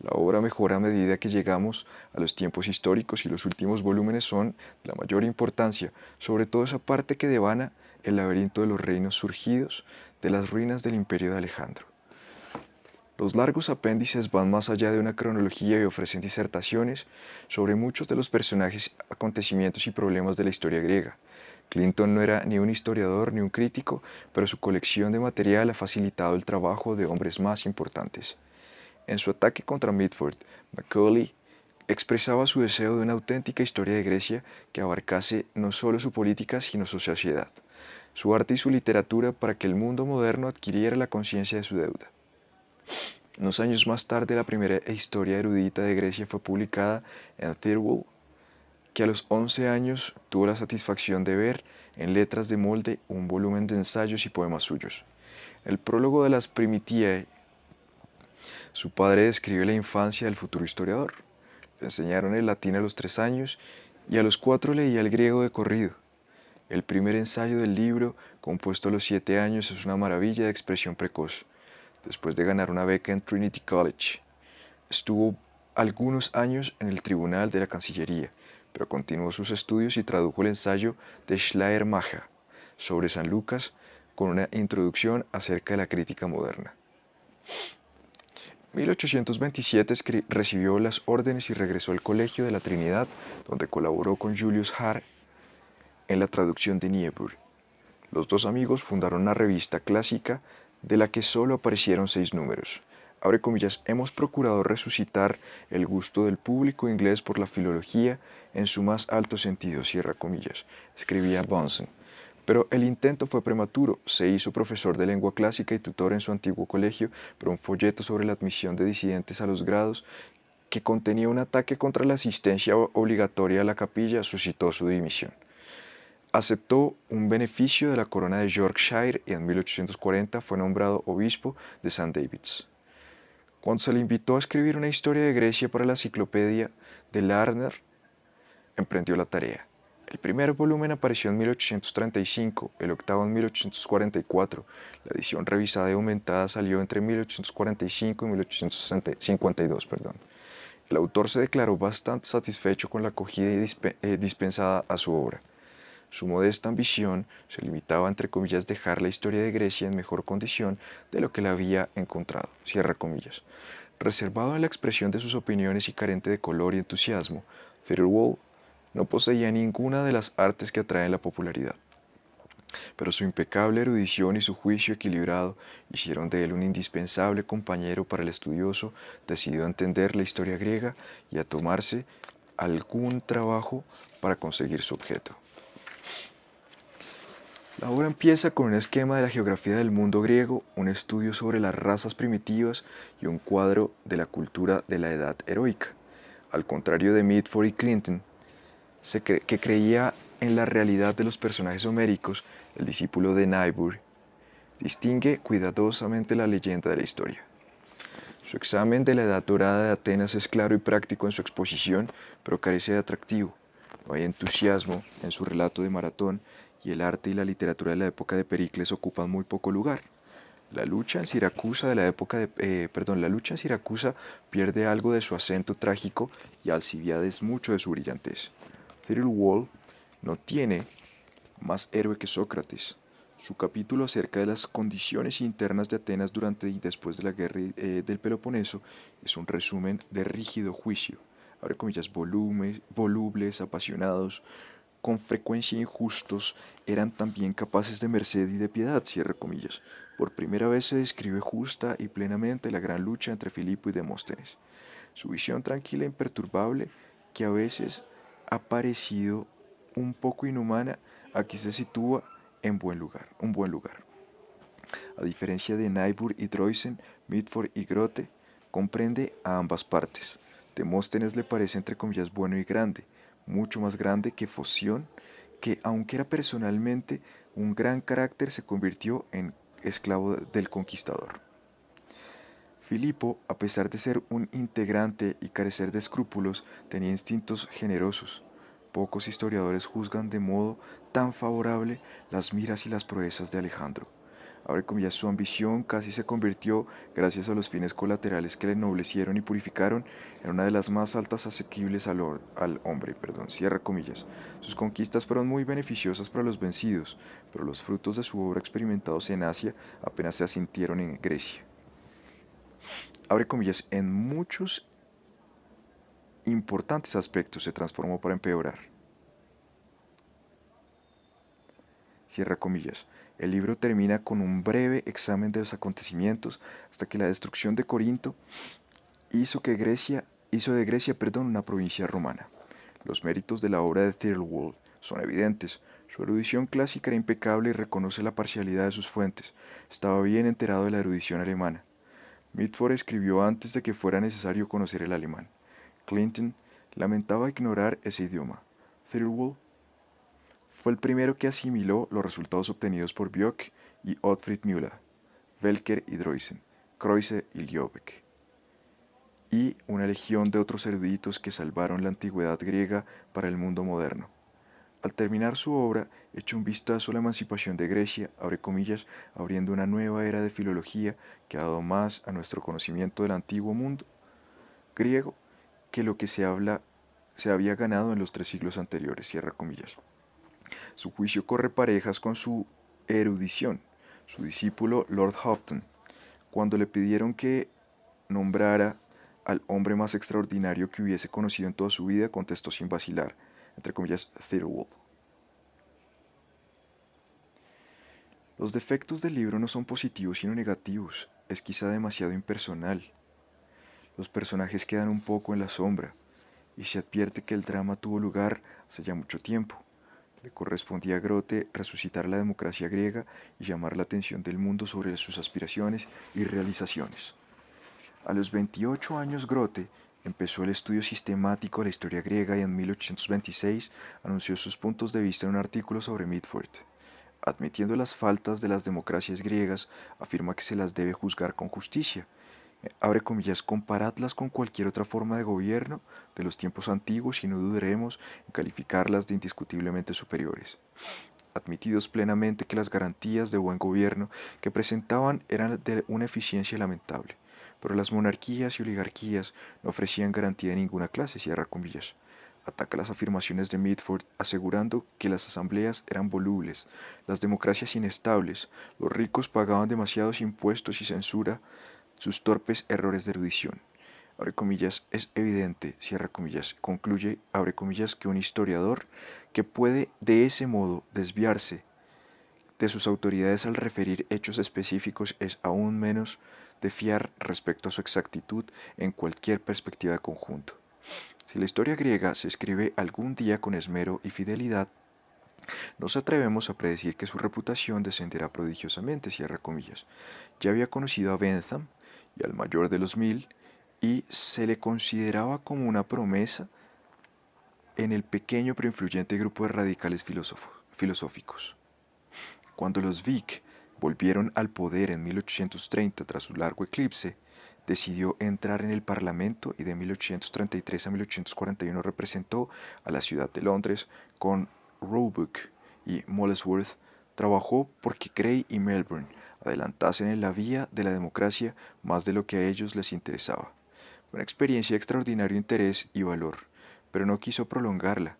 La obra mejora a medida que llegamos a los tiempos históricos y los últimos volúmenes son de la mayor importancia, sobre todo esa parte que devana el laberinto de los reinos surgidos de las ruinas del imperio de Alejandro. Los largos apéndices van más allá de una cronología y ofrecen disertaciones sobre muchos de los personajes, acontecimientos y problemas de la historia griega. Clinton no era ni un historiador ni un crítico, pero su colección de material ha facilitado el trabajo de hombres más importantes. En su ataque contra Mitford, Macaulay expresaba su deseo de una auténtica historia de Grecia que abarcase no solo su política, sino su sociedad, su arte y su literatura para que el mundo moderno adquiriera la conciencia de su deuda. Unos años más tarde, la primera historia erudita de Grecia fue publicada en Thirlwall, que a los 11 años tuvo la satisfacción de ver en letras de molde un volumen de ensayos y poemas suyos. El prólogo de las Primitiae, su padre describe la infancia del futuro historiador. Le enseñaron el latín a los 3 años y a los 4 leía el griego de corrido. El primer ensayo del libro, compuesto a los 7 años, es una maravilla de expresión precoz. Después de ganar una beca en Trinity College, estuvo algunos años en el tribunal de la Cancillería, pero continuó sus estudios y tradujo el ensayo de Schleiermacher sobre San Lucas con una introducción acerca de la crítica moderna. En 1827 recibió las órdenes y regresó al Colegio de la Trinidad, donde colaboró con Julius Haar en la traducción de Niebuhr. Los dos amigos fundaron una revista clásica de la que solo aparecieron 6 números. Abre comillas, hemos procurado resucitar el gusto del público inglés por la filología en su más alto sentido, cierra comillas, escribía Bunsen. Pero el intento fue prematuro. Se hizo profesor de lengua clásica y tutor en su antiguo colegio, pero un folleto sobre la admisión de disidentes a los grados, que contenía un ataque contra la asistencia obligatoria a la capilla, suscitó su dimisión. Aceptó un beneficio de la corona de Yorkshire y en 1840 fue nombrado obispo de St. David's. Cuando se le invitó a escribir una historia de Grecia para la enciclopedia de Lerner, emprendió la tarea. El primer volumen apareció en 1835, el octavo en 1844. La edición revisada y aumentada salió entre 1845 y 1852. El autor se declaró bastante satisfecho con la acogida dispensada a su obra. Su modesta ambición se limitaba, entre comillas, dejar la historia de Grecia en mejor condición de lo que la había encontrado, cierra comillas. Reservado en la expresión de sus opiniones y carente de color y entusiasmo, Thirlwall no poseía ninguna de las artes que atraen la popularidad. Pero su impecable erudición y su juicio equilibrado hicieron de él un indispensable compañero para el estudioso decidido a entender la historia griega y a tomarse algún trabajo para conseguir su objeto. La obra empieza con un esquema de la geografía del mundo griego, un estudio sobre las razas primitivas y un cuadro de la cultura de la edad heroica. Al contrario de Mitford y Clinton, que creía en la realidad de los personajes homéricos, el discípulo de Niebuhr distingue cuidadosamente la leyenda de la historia. Su examen de la Edad Dorada de Atenas es claro y práctico en su exposición, pero carece de atractivo. No hay entusiasmo en su relato de Maratón y el arte y la literatura de la época de Pericles ocupan muy poco lugar. La lucha en Siracusa pierde algo de su acento trágico y Alcibíades mucho de su brillantez. Thirlwall no tiene más héroe que Sócrates. Su capítulo acerca de las condiciones internas de Atenas durante y después de la guerra del Peloponeso es un resumen de rígido juicio. Abre comillas, volubles, apasionados, con frecuencia injustos, eran también capaces de merced y de piedad, cierra comillas. Por primera vez se describe justa y plenamente la gran lucha entre Filipo y Demóstenes. Su visión tranquila e imperturbable, que a veces ha parecido un poco inhumana, aquí se sitúa en un buen lugar. A diferencia de Niebuhr y Droysen, Mitford y Grote comprende a ambas partes. Demóstenes le parece entre comillas bueno y grande, mucho más grande que Foción, que aunque era personalmente un gran carácter, se convirtió en esclavo del conquistador. Filipo, a pesar de ser un integrante y carecer de escrúpulos, tenía instintos generosos. Pocos historiadores juzgan de modo tan favorable las miras y las proezas de Alejandro. Abre comillas, su ambición casi se convirtió, gracias a los fines colaterales que le ennoblecieron y purificaron, en una de las más altas asequibles al hombre. Cierra comillas. Sus conquistas fueron muy beneficiosas para los vencidos, pero los frutos de su obra experimentados en Asia apenas se asintieron en Grecia. Abre comillas, en muchos importantes aspectos se transformó para empeorar. Cierra comillas. El libro termina con un breve examen de los acontecimientos hasta que la destrucción de Corinto hizo de Grecia, una provincia romana. Los méritos de la obra de Thirlwall son evidentes. Su erudición clásica era impecable y reconoce la parcialidad de sus fuentes. Estaba bien enterado de la erudición alemana. Mitford escribió antes de que fuera necesario conocer el alemán. Clinton lamentaba ignorar ese idioma. Thirlwall fue el primero que asimiló los resultados obtenidos por Bioch y Ottfried Müller, Welcker y Droysen, Croise y Liobeck, y una legión de otros eruditos que salvaron la antigüedad griega para el mundo moderno. Al terminar su obra, echa un vistazo a la emancipación de Grecia, abre comillas, abriendo una nueva era de filología que ha dado más a nuestro conocimiento del antiguo mundo griego que lo que se había ganado en los 3 siglos anteriores, cierra comillas. Su juicio corre parejas con su erudición. Su discípulo Lord Houghton, cuando le pidieron que nombrara al hombre más extraordinario que hubiese conocido en toda su vida, contestó sin vacilar, entre comillas, Thirlwall. Los defectos del libro no son positivos sino negativos, es quizá demasiado impersonal. Los personajes quedan un poco en la sombra, y se advierte que el drama tuvo lugar hace ya mucho tiempo. Le correspondía a Grote resucitar la democracia griega y llamar la atención del mundo sobre sus aspiraciones y realizaciones. A los 28 años Grote empezó el estudio sistemático de la historia griega y en 1826 anunció sus puntos de vista en un artículo sobre Mitford. Admitiendo las faltas de las democracias griegas, afirma que se las debe juzgar con justicia. Abre comillas, comparadlas con cualquier otra forma de gobierno de los tiempos antiguos y no dudaremos en calificarlas de indiscutiblemente superiores. Admitidos plenamente que las garantías de buen gobierno que presentaban eran de una eficiencia lamentable, pero las monarquías y oligarquías no ofrecían garantía de ninguna clase, cierra comillas. Ataca las afirmaciones de Mitford asegurando que las asambleas eran volubles, las democracias inestables, los ricos pagaban demasiados impuestos y censura sus torpes errores de erudición. Abre comillas, es evidente, cierra comillas, concluye, abre comillas, que un historiador que puede de ese modo desviarse de sus autoridades al referir hechos específicos es aún menos de fiar respecto a su exactitud en cualquier perspectiva de conjunto. Si la historia griega se escribe algún día con esmero y fidelidad, nos atrevemos a predecir que su reputación descenderá prodigiosamente, cierra comillas. Ya había conocido a Bentham y al mayor de los 1000, y se le consideraba como una promesa en el pequeño pero influyente grupo de radicales filosóficos. Cuando los Vic volvieron al poder en 1830 tras su largo eclipse, decidió entrar en el Parlamento y de 1833 a 1841 representó a la ciudad de Londres con Roebuck y Molesworth. Trabajó porque Grey y Melbourne adelantasen en la vía de la democracia más de lo que a ellos les interesaba. Una experiencia de extraordinario interés y valor, pero no quiso prolongarla.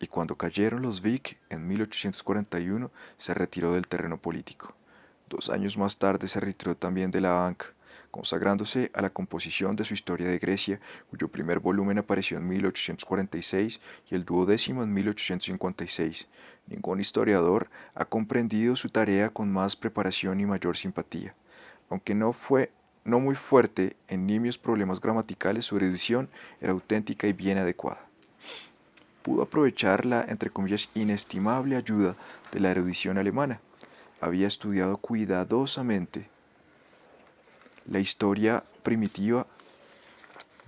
y cuando cayeron los Vic en 1841 se retiró del terreno político. 2 años más tarde se retiró también de la banca, consagrándose a la composición de su Historia de Grecia, cuyo primer volumen apareció en 1846 y el duodécimo en 1856. Ningún historiador ha comprendido su tarea con más preparación y mayor simpatía. Aunque no muy fuerte en nimios problemas gramaticales, su erudición era auténtica y bien adecuada. Pudo aprovechar la, entre comillas, inestimable ayuda de la erudición alemana. Había estudiado cuidadosamente la historia primitiva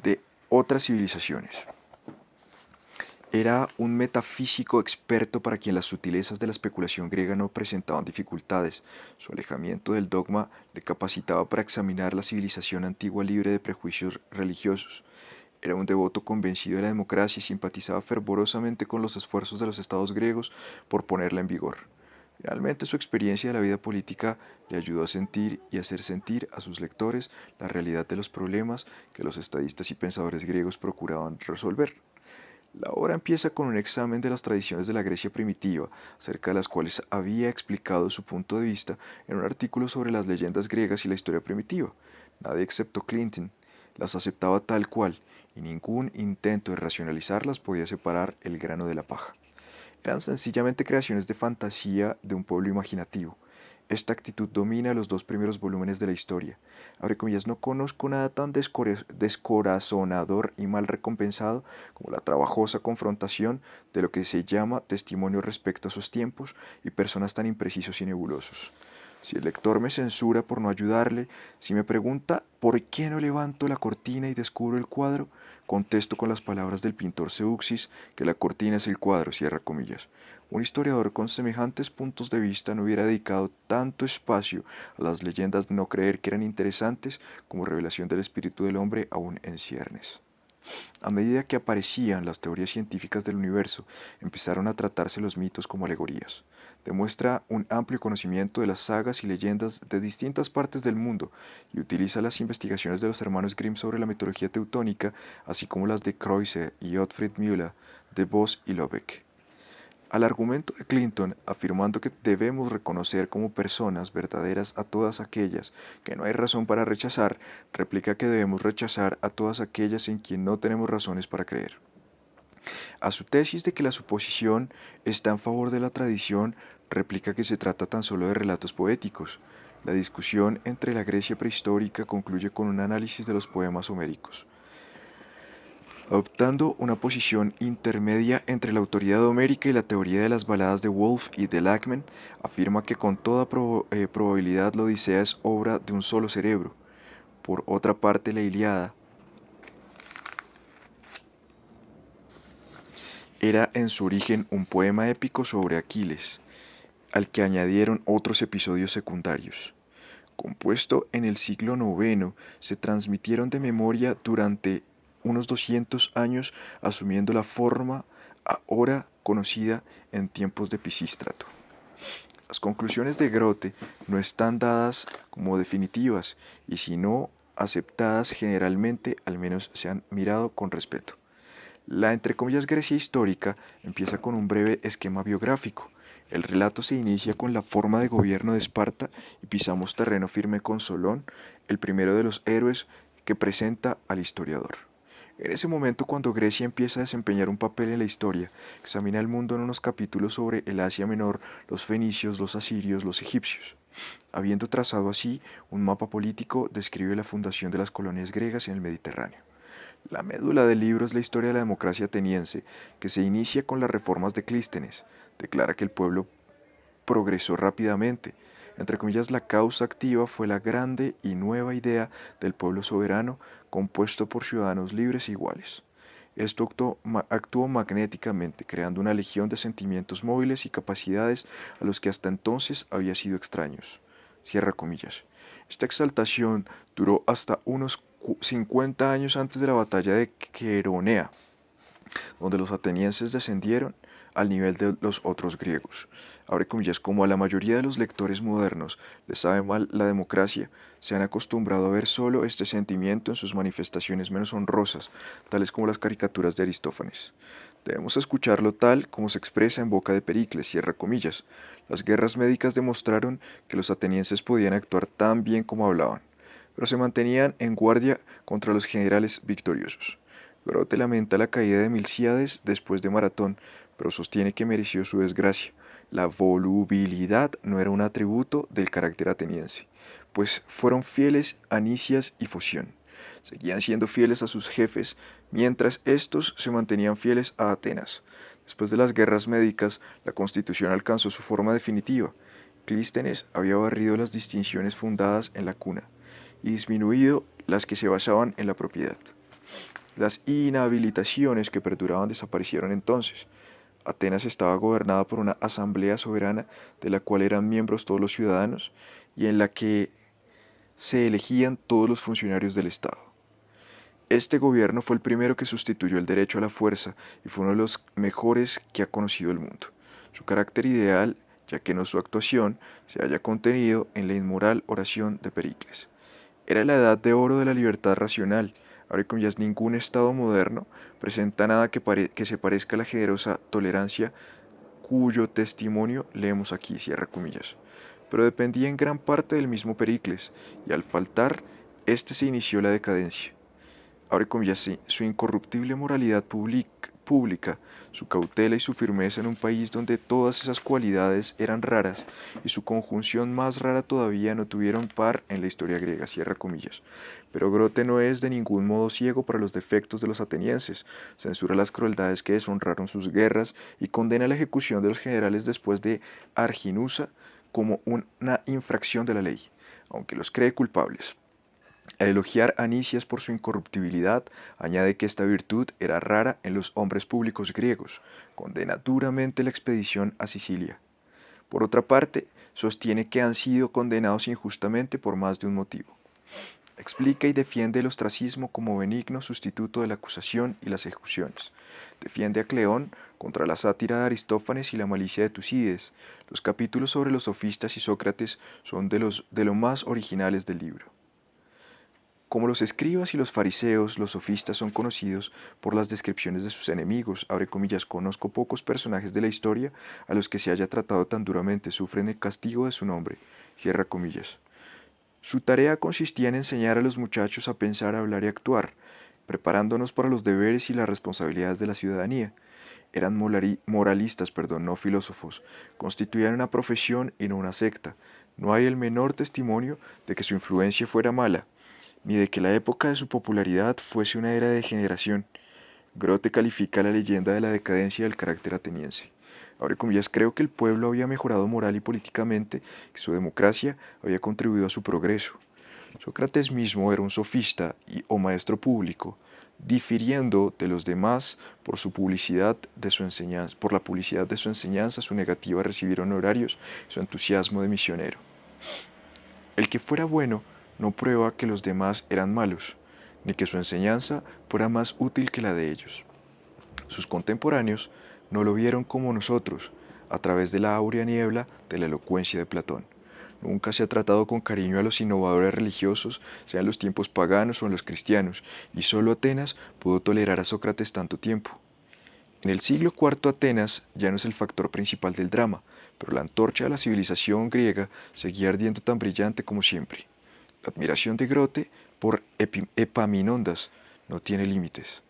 de otras civilizaciones. Era un metafísico experto para quien las sutilezas de la especulación griega no presentaban dificultades. Su alejamiento del dogma le capacitaba para examinar la civilización antigua libre de prejuicios religiosos. Era un devoto convencido de la democracia y simpatizaba fervorosamente con los esfuerzos de los estados griegos por ponerla en vigor. Finalmente, su experiencia de la vida política le ayudó a sentir y hacer sentir a sus lectores la realidad de los problemas que los estadistas y pensadores griegos procuraban resolver. La obra empieza con un examen de las tradiciones de la Grecia primitiva, acerca de las cuales había explicado su punto de vista en un artículo sobre las leyendas griegas y la historia primitiva. Nadie excepto Clinton las aceptaba tal cual, y ningún intento de racionalizarlas podía separar el grano de la paja. Eran sencillamente creaciones de fantasía de un pueblo imaginativo. Esta actitud domina los 2 primeros volúmenes de la historia. Abre comillas, no conozco nada tan descorazonador y mal recompensado como la trabajosa confrontación de lo que se llama testimonio respecto a sus tiempos y personas tan imprecisos y nebulosos. Si el lector me censura por no ayudarle, si me pregunta por qué no levanto la cortina y descubro el cuadro, contesto con las palabras del pintor Zeuxis que la cortina es el cuadro, cierra comillas. Un historiador con semejantes puntos de vista no hubiera dedicado tanto espacio a las leyendas de no creer que eran interesantes como revelación del espíritu del hombre aún en ciernes. A medida que aparecían las teorías científicas del universo, empezaron a tratarse los mitos como alegorías. Demuestra un amplio conocimiento de las sagas y leyendas de distintas partes del mundo y utiliza las investigaciones de los hermanos Grimm sobre la mitología teutónica, así como las de Kreuzer y Ottfried Müller, de Voss y Lobeck. Al argumento de Clinton, afirmando que debemos reconocer como personas verdaderas a todas aquellas que no hay razón para rechazar, replica que debemos rechazar a todas aquellas en quien no tenemos razones para creer. A su tesis de que la suposición está en favor de la tradición, replica que se trata tan solo de relatos poéticos. La discusión entre la Grecia prehistórica concluye con un análisis de los poemas homéricos. Adoptando una posición intermedia entre la autoridad homérica y la teoría de las baladas de Woolf y de Lachmann, afirma que con toda probabilidad la Odisea es obra de un solo cerebro. Por otra parte, la Ilíada era en su origen un poema épico sobre Aquiles, al que añadieron otros episodios secundarios. Compuesto en el siglo IX, se transmitieron de memoria durante unos 200 años, asumiendo la forma ahora conocida en tiempos de Pisístrato. Las conclusiones de Grote no están dadas como definitivas y si no aceptadas generalmente, al menos se han mirado con respeto. La entre comillas Grecia histórica empieza con un breve esquema biográfico. El relato se inicia con la forma de gobierno de Esparta y pisamos terreno firme con Solón, el primero de los héroes que presenta al historiador. En ese momento, cuando Grecia empieza a desempeñar un papel en la historia, examina el mundo en unos capítulos sobre el Asia Menor, los fenicios, los asirios, los egipcios. Habiendo trazado así un mapa político, describe la fundación de las colonias griegas en el Mediterráneo. La médula del libro es la historia de la democracia ateniense, que se inicia con las reformas de Clístenes. Declara que el pueblo progresó rápidamente. Entre comillas, la causa activa fue la grande y nueva idea del pueblo soberano, compuesto por ciudadanos libres e iguales. Esto actuó magnéticamente, creando una legión de sentimientos móviles y capacidades a los que hasta entonces había sido extraños. Cierra comillas. Esta exaltación duró hasta unos 50 años antes de la batalla de Queronea, donde los atenienses descendieron al nivel de los otros griegos. Abre comillas, como a la mayoría de los lectores modernos les sabe mal la democracia, se han acostumbrado a ver solo este sentimiento en sus manifestaciones menos honrosas, tales como las caricaturas de Aristófanes. Debemos escucharlo tal como se expresa en boca de Pericles, cierra comillas. Las guerras médicas demostraron que los atenienses podían actuar tan bien como hablaban, pero se mantenían en guardia contra los generales victoriosos. Grote lamenta la caída de Milcíades después de Maratón, pero sostiene que mereció su desgracia. La volubilidad no era un atributo del carácter ateniense, pues fueron fieles a Nicias y Foción. Seguían siendo fieles a sus jefes, mientras estos se mantenían fieles a Atenas. Después de las guerras médicas, la constitución alcanzó su forma definitiva. Clístenes había barrido las distinciones fundadas en la cuna y disminuido las que se basaban en la propiedad. Las inhabilitaciones que perduraban desaparecieron entonces. Atenas estaba gobernada por una asamblea soberana de la cual eran miembros todos los ciudadanos y en la que se elegían todos los funcionarios del Estado. Este gobierno fue el primero que sustituyó el derecho a la fuerza y fue uno de los mejores que ha conocido el mundo. Su carácter ideal, ya que no su actuación, se halla contenido en la inmoral oración de Pericles. Era la edad de oro de la libertad racional. Abre comillas, ningún Estado moderno presenta nada que se parezca a la generosa tolerancia cuyo testimonio leemos aquí, cierra comillas. Pero dependía en gran parte del mismo Pericles, y al faltar, éste se inició la decadencia. Abre comillas, sí, su incorruptible moralidad pública, su cautela y su firmeza en un país donde todas esas cualidades eran raras y su conjunción más rara todavía no tuvieron par en la historia griega, cierra comillas. Pero Grote no es de ningún modo ciego para los defectos de los atenienses, censura las crueldades que deshonraron sus guerras y condena la ejecución de los generales después de Arginusa como una infracción de la ley, aunque los cree culpables. Al elogiar a Nicias por su incorruptibilidad, añade que esta virtud era rara en los hombres públicos griegos. Condena duramente la expedición a Sicilia. Por otra parte, sostiene que han sido condenados injustamente por más de un motivo. Explica y defiende el ostracismo como benigno sustituto de la acusación y las ejecuciones. Defiende a Cleón contra la sátira de Aristófanes y la malicia de Tucídides. Los capítulos sobre los sofistas y Sócrates son de lo más originales del libro. Como los escribas y los fariseos, los sofistas son conocidos por las descripciones de sus enemigos. Abre comillas, conozco pocos personajes de la historia a los que se haya tratado tan duramente, sufren el castigo de su nombre. Cierra comillas. Su tarea consistía en enseñar a los muchachos a pensar, hablar y actuar, preparándonos para los deberes y las responsabilidades de la ciudadanía. Eran moralistas, no filósofos. Constituían una profesión y no una secta. No hay el menor testimonio de que su influencia fuera mala, ni de que la época de su popularidad fuese una era de degeneración. Grote califica la leyenda de la decadencia del carácter ateniense. Abre comillas, creo que el pueblo había mejorado moral y políticamente, que su democracia había contribuido a su progreso. Sócrates mismo era un sofista o maestro público, difiriendo de los demás por la publicidad de su enseñanza, su negativa a recibir honorarios, su entusiasmo de misionero. El que fuera bueno no prueba que los demás eran malos, ni que su enseñanza fuera más útil que la de ellos. Sus contemporáneos no lo vieron como nosotros, a través de la áurea niebla de la elocuencia de Platón. Nunca se ha tratado con cariño a los innovadores religiosos, sea en los tiempos paganos o en los cristianos, y solo Atenas pudo tolerar a Sócrates tanto tiempo. En el siglo IV Atenas ya no es el factor principal del drama, pero la antorcha de la civilización griega seguía ardiendo tan brillante como siempre. La admiración de Grote por Epaminondas no tiene límites.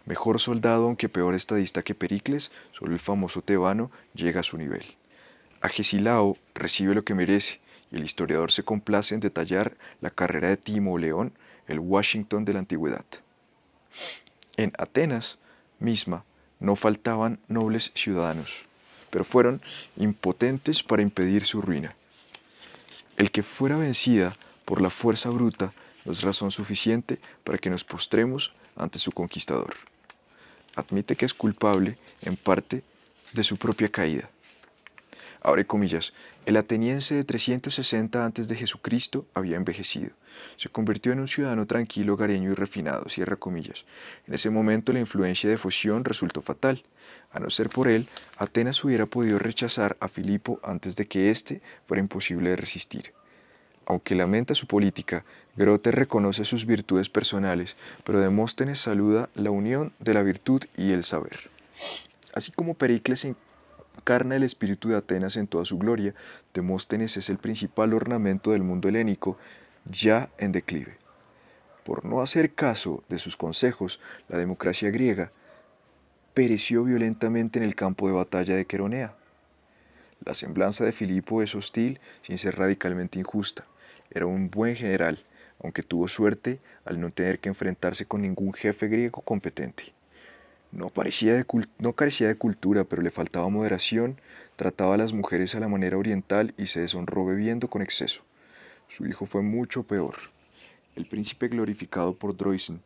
Mejor soldado aunque peor estadista que Pericles, solo el famoso tebano llega a su nivel. Agesilao recibe lo que merece, y el historiador se complace en detallar la carrera de Timo León, el Washington de la antigüedad. En Atenas misma no faltaban nobles ciudadanos, pero fueron impotentes para impedir su ruina. El que fuera vencida por la fuerza bruta no es razón suficiente para que nos postremos ante su conquistador. Admite que es culpable, en parte, de su propia caída. Abre comillas, el ateniense de 360 a.C. había envejecido. Se convirtió en un ciudadano tranquilo, hogareño y refinado, cierra comillas. En ese momento la influencia de Foción resultó fatal. A no ser por él, Atenas hubiera podido rechazar a Filipo antes de que éste fuera imposible de resistir. Aunque lamenta su política, Grote reconoce sus virtudes personales, pero Demóstenes saluda la unión de la virtud y el saber. Así como Pericles encarna el espíritu de Atenas en toda su gloria, Demóstenes es el principal ornamento del mundo helénico ya en declive. Por no hacer caso de sus consejos, la democracia griega pereció violentamente en el campo de batalla de Queronea. La semblanza de Filipo es hostil sin ser radicalmente injusta. Era un buen general, aunque tuvo suerte al no tener que enfrentarse con ningún jefe griego competente. No carecía de cultura, pero le faltaba moderación, trataba a las mujeres a la manera oriental y se deshonró bebiendo con exceso. Su hijo fue mucho peor. El príncipe glorificado por Droysen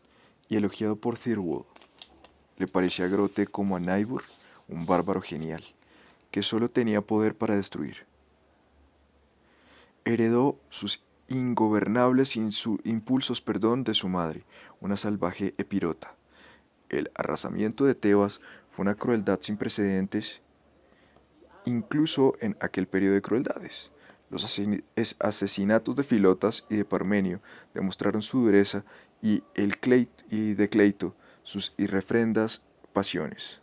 y elogiado por Thirlwall le parecía a Grote como a Naibur, un bárbaro genial, que solo tenía poder para destruir. Heredó sus ingobernables impulsos de su madre, una salvaje Epirota. El arrasamiento de Tebas fue una crueldad sin precedentes, incluso en aquel periodo de crueldades. Los asesinatos de Filotas y de Parmenio demostraron su dureza y de Cleito sus irrefrendas pasiones.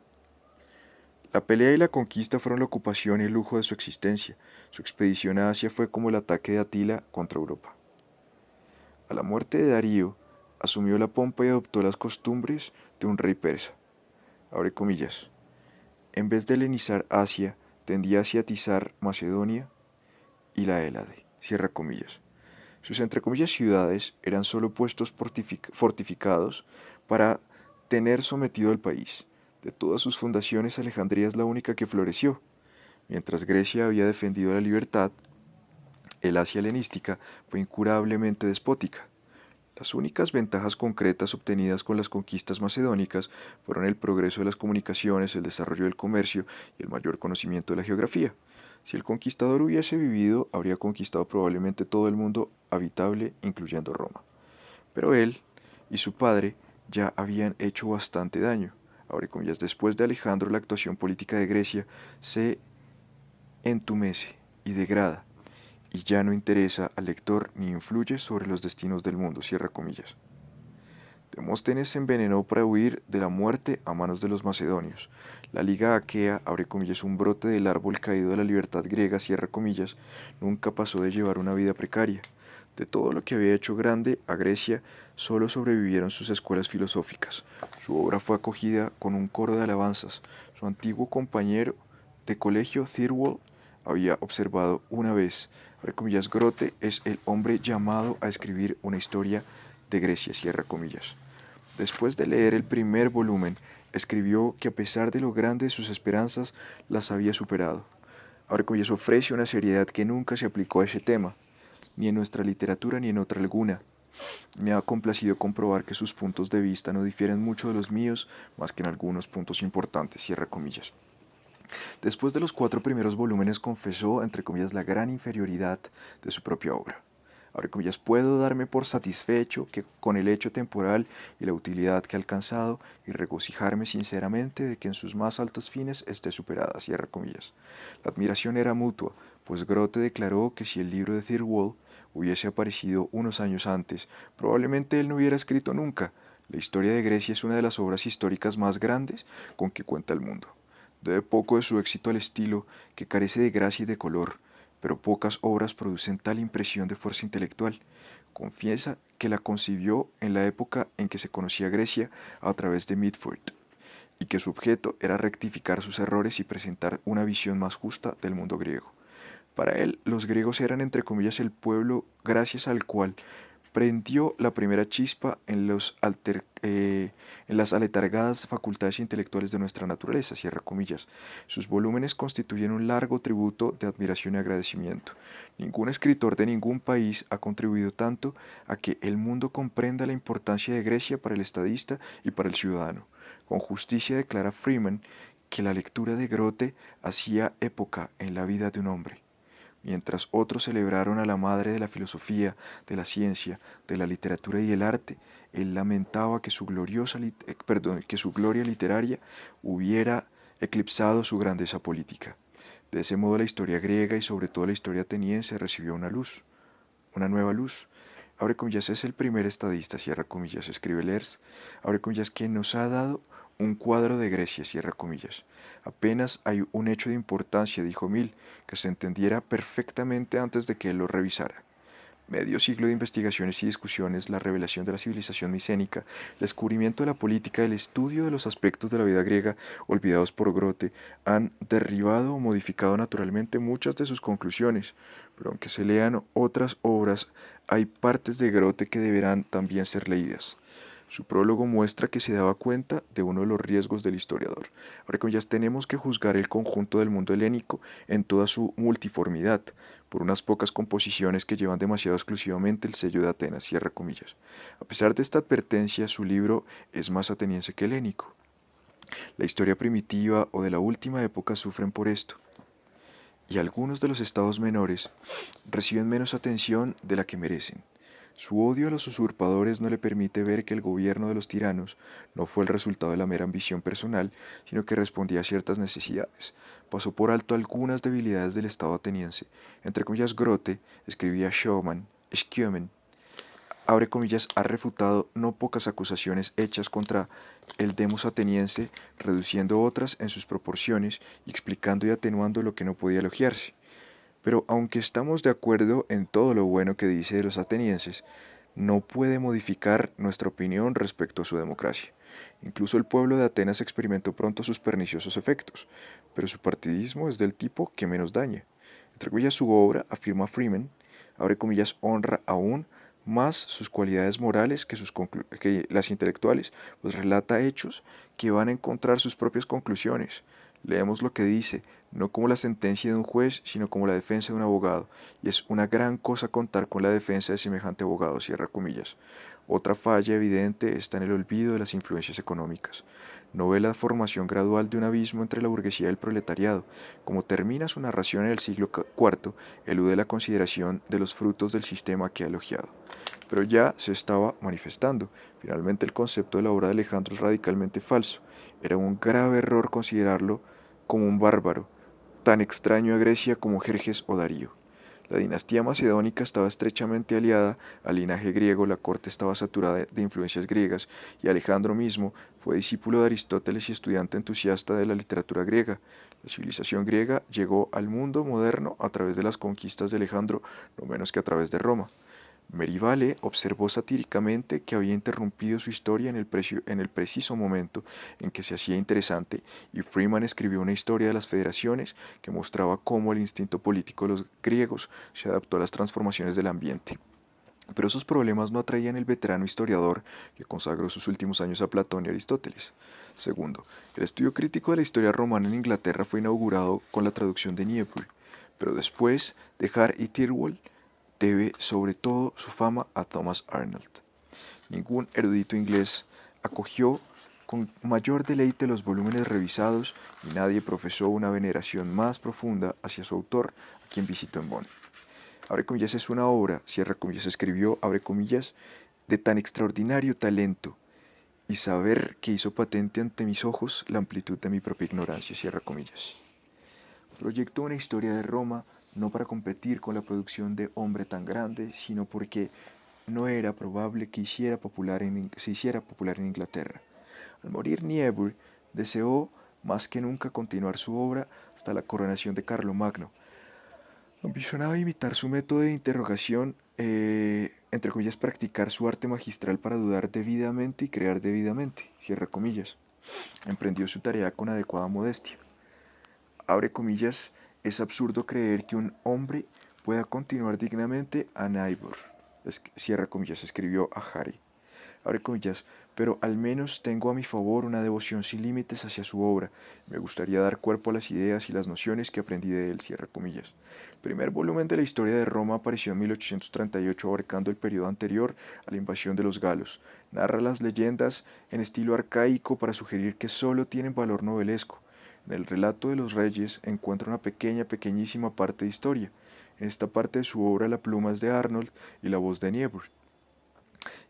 La pelea y la conquista fueron la ocupación y el lujo de su existencia. Su expedición a Asia fue como el ataque de Atila contra Europa. A la muerte de Darío, asumió la pompa y adoptó las costumbres de un rey persa. Abre comillas. En vez de helenizar Asia, tendía a asiatizar Macedonia y la Hélade. Cierra comillas. Sus entre comillas ciudades eran solo puestos fortificados para tener sometido al país. De todas sus fundaciones, Alejandría es la única que floreció. Mientras Grecia había defendido la libertad, el Asia helenística fue incurablemente despótica. Las únicas ventajas concretas obtenidas con las conquistas macedónicas fueron el progreso de las comunicaciones, el desarrollo del comercio y el mayor conocimiento de la geografía. Si el conquistador hubiese vivido, habría conquistado probablemente todo el mundo habitable, incluyendo Roma. Pero él y su padre ya habían hecho bastante daño. Abre comillas, después de Alejandro, la actuación política de Grecia se entumece y degrada, y ya no interesa al lector ni influye sobre los destinos del mundo, cierra comillas. Demóstenes se envenenó para huir de la muerte a manos de los macedonios. La Liga Aquea, abre comillas, un brote del árbol caído de la libertad griega, cierra comillas, nunca pasó de llevar una vida precaria. De todo lo que había hecho grande a Grecia, solo sobrevivieron sus escuelas filosóficas. Su obra fue acogida con un coro de alabanzas. Su antiguo compañero de colegio, Thirlwall, había observado una vez, abre comillas, Grote es el hombre llamado a escribir una historia de Grecia, cierra comillas. Después de leer el primer volumen, escribió que a pesar de lo grande de sus esperanzas, las había superado. Abre comillas, ofrece una seriedad que nunca se aplicó a ese tema, ni en nuestra literatura ni en otra alguna. Me ha complacido comprobar que sus puntos de vista no difieren mucho de los míos, más que en algunos puntos importantes, cierra comillas. Después de los 4 primeros volúmenes confesó, entre comillas, la gran inferioridad de su propia obra. Abre comillas, puedo darme por satisfecho con el hecho temporal y la utilidad que ha alcanzado y regocijarme sinceramente de que en sus más altos fines esté superada, cierra comillas. La admiración era mutua, pues Grote declaró que si el libro de Thirlwall hubiese aparecido unos años antes, probablemente él no hubiera escrito nunca. La historia de Grecia es una de las obras históricas más grandes con que cuenta el mundo. Debe poco de su éxito al estilo, que carece de gracia y de color, pero pocas obras producen tal impresión de fuerza intelectual. Confiesa que la concibió en la época en que se conocía Grecia a través de Mitford, y que su objeto era rectificar sus errores y presentar una visión más justa del mundo griego. Para él, los griegos eran entre comillas el pueblo gracias al cual prendió la primera chispa en las aletargadas facultades intelectuales de nuestra naturaleza, cierra comillas. Sus volúmenes constituyen un largo tributo de admiración y agradecimiento. Ningún escritor de ningún país ha contribuido tanto a que el mundo comprenda la importancia de Grecia para el estadista y para el ciudadano. Con justicia declara Freeman que la lectura de Grote hacía época en la vida de un hombre. Mientras otros celebraron a la madre de la filosofía, de la ciencia, de la literatura y el arte, él lamentaba que que su gloria literaria hubiera eclipsado su grandeza política. De ese modo la historia griega y sobre todo la historia ateniense recibió una luz. una nueva luz. Abre comillas, es el primer estadista, cierra comillas, escribe Lers, abre comillas, que nos ha dado un cuadro de Grecia, cierra comillas. Apenas hay un hecho de importancia, dijo Mill, que se entendiera perfectamente antes de que él lo revisara. Medio siglo de investigaciones y discusiones, la revelación de la civilización micénica, el descubrimiento de la política, el estudio de los aspectos de la vida griega olvidados por Grote, han derribado o modificado naturalmente muchas de sus conclusiones, pero aunque se lean otras obras, hay partes de Grote que deberán también ser leídas. Su prólogo muestra que se daba cuenta de uno de los riesgos del historiador. Ahora, comillas, tenemos que juzgar el conjunto del mundo helénico en toda su multiformidad, por unas pocas composiciones que llevan demasiado exclusivamente el sello de Atenas, cierra comillas. A pesar de esta advertencia, su libro es más ateniense que helénico. La historia primitiva o de la última época sufren por esto, y algunos de los estados menores reciben menos atención de la que merecen. Su odio a los usurpadores no le permite ver que el gobierno de los tiranos no fue el resultado de la mera ambición personal, sino que respondía a ciertas necesidades. Pasó por alto algunas debilidades del Estado ateniense. Entre comillas, Grote, escribía Schömen, abre comillas, ha refutado no pocas acusaciones hechas contra el demos ateniense, reduciendo otras en sus proporciones y explicando y atenuando lo que no podía elogiarse. Pero aunque estamos de acuerdo en todo lo bueno que dice de los atenienses, no puede modificar nuestra opinión respecto a su democracia. Incluso el pueblo de Atenas experimentó pronto sus perniciosos efectos, pero su partidismo es del tipo que menos daña. Entre comillas, su obra, afirma Freeman, abre comillas, honra aún más sus cualidades morales que las intelectuales, pues relata hechos que van a encontrar sus propias conclusiones. Leemos lo que dice, no como la sentencia de un juez, sino como la defensa de un abogado, y es una gran cosa contar con la defensa de semejante abogado, cierra comillas. Otra falla evidente está en el olvido de las influencias económicas. No ve la formación gradual de un abismo entre la burguesía y el proletariado. Como termina su narración en el siglo IV, elude la consideración de los frutos del sistema que ha elogiado. Pero ya se estaba manifestando. Finalmente el concepto de la obra de Alejandro es radicalmente falso. Era un grave error considerarlo como un bárbaro, tan extraño a Grecia como Jerjes o Darío. La dinastía macedónica estaba estrechamente aliada al linaje griego, la corte estaba saturada de influencias griegas, y Alejandro mismo fue discípulo de Aristóteles y estudiante entusiasta de la literatura griega. La civilización griega llegó al mundo moderno a través de las conquistas de Alejandro, no menos que a través de Roma. Merivale observó satíricamente que había interrumpido su historia en el preciso momento en que se hacía interesante, y Freeman escribió una historia de las federaciones que mostraba cómo el instinto político de los griegos se adaptó a las transformaciones del ambiente. Pero esos problemas no atraían el veterano historiador que consagró sus últimos años a Platón y Aristóteles. Segundo, el estudio crítico de la historia romana en Inglaterra fue inaugurado con la traducción de Niebuhr, pero después de Hart y Tyrwell debe sobre todo su fama a Thomas Arnold. Ningún erudito inglés acogió con mayor deleite los volúmenes revisados y nadie profesó una veneración más profunda hacia su autor, a quien visitó en Bonn. Abre comillas, es una obra, cierra comillas, escribió, abre comillas, de tan extraordinario talento y saber que hizo patente ante mis ojos la amplitud de mi propia ignorancia, cierra comillas. Proyectó una historia de Roma no para competir con la producción de hombre tan grande, sino porque no era probable que se hiciera popular en Inglaterra. Al morir Niebuhr, deseó más que nunca continuar su obra hasta la coronación de Carlomagno. Ambicionaba imitar su método de interrogación, entre comillas, practicar su arte magistral para dudar debidamente y crear debidamente, cierra comillas. Emprendió su tarea con adecuada modestia. Abre comillas, es absurdo creer que un hombre pueda continuar dignamente a Niebuhr, cierra comillas, escribió a Harry. Abre comillas, pero al menos tengo a mi favor una devoción sin límites hacia su obra. Me gustaría dar cuerpo a las ideas y las nociones que aprendí de él, cierra comillas. El primer volumen de la historia de Roma apareció en 1838, abarcando el periodo anterior a la invasión de los galos. Narra las leyendas en estilo arcaico para sugerir que solo tienen valor novelesco. En el relato de los reyes encuentra una pequeñísima parte de historia. En esta parte de su obra la pluma es de Arnold y la voz de Niebuhr.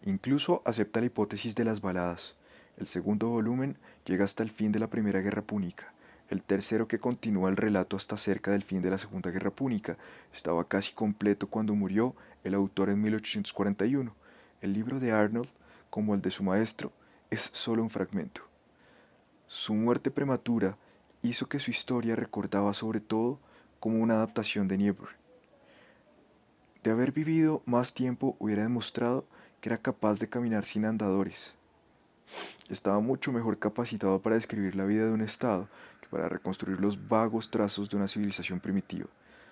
Incluso acepta la hipótesis de las baladas. El segundo volumen llega hasta el fin de la Primera Guerra Púnica. el tercero que continúa el relato hasta cerca del fin de la Segunda Guerra Púnica. Estaba casi completo cuando murió el autor en 1841. El libro de Arnold, como el de su maestro, es solo un fragmento. Su muerte prematura hizo que su historia recordaba sobre todo como una adaptación de Niebuhr. De haber vivido más tiempo hubiera demostrado que era capaz de caminar sin andadores. Estaba mucho mejor capacitado para describir la vida de un estado que para reconstruir los vagos trazos de una civilización primitiva.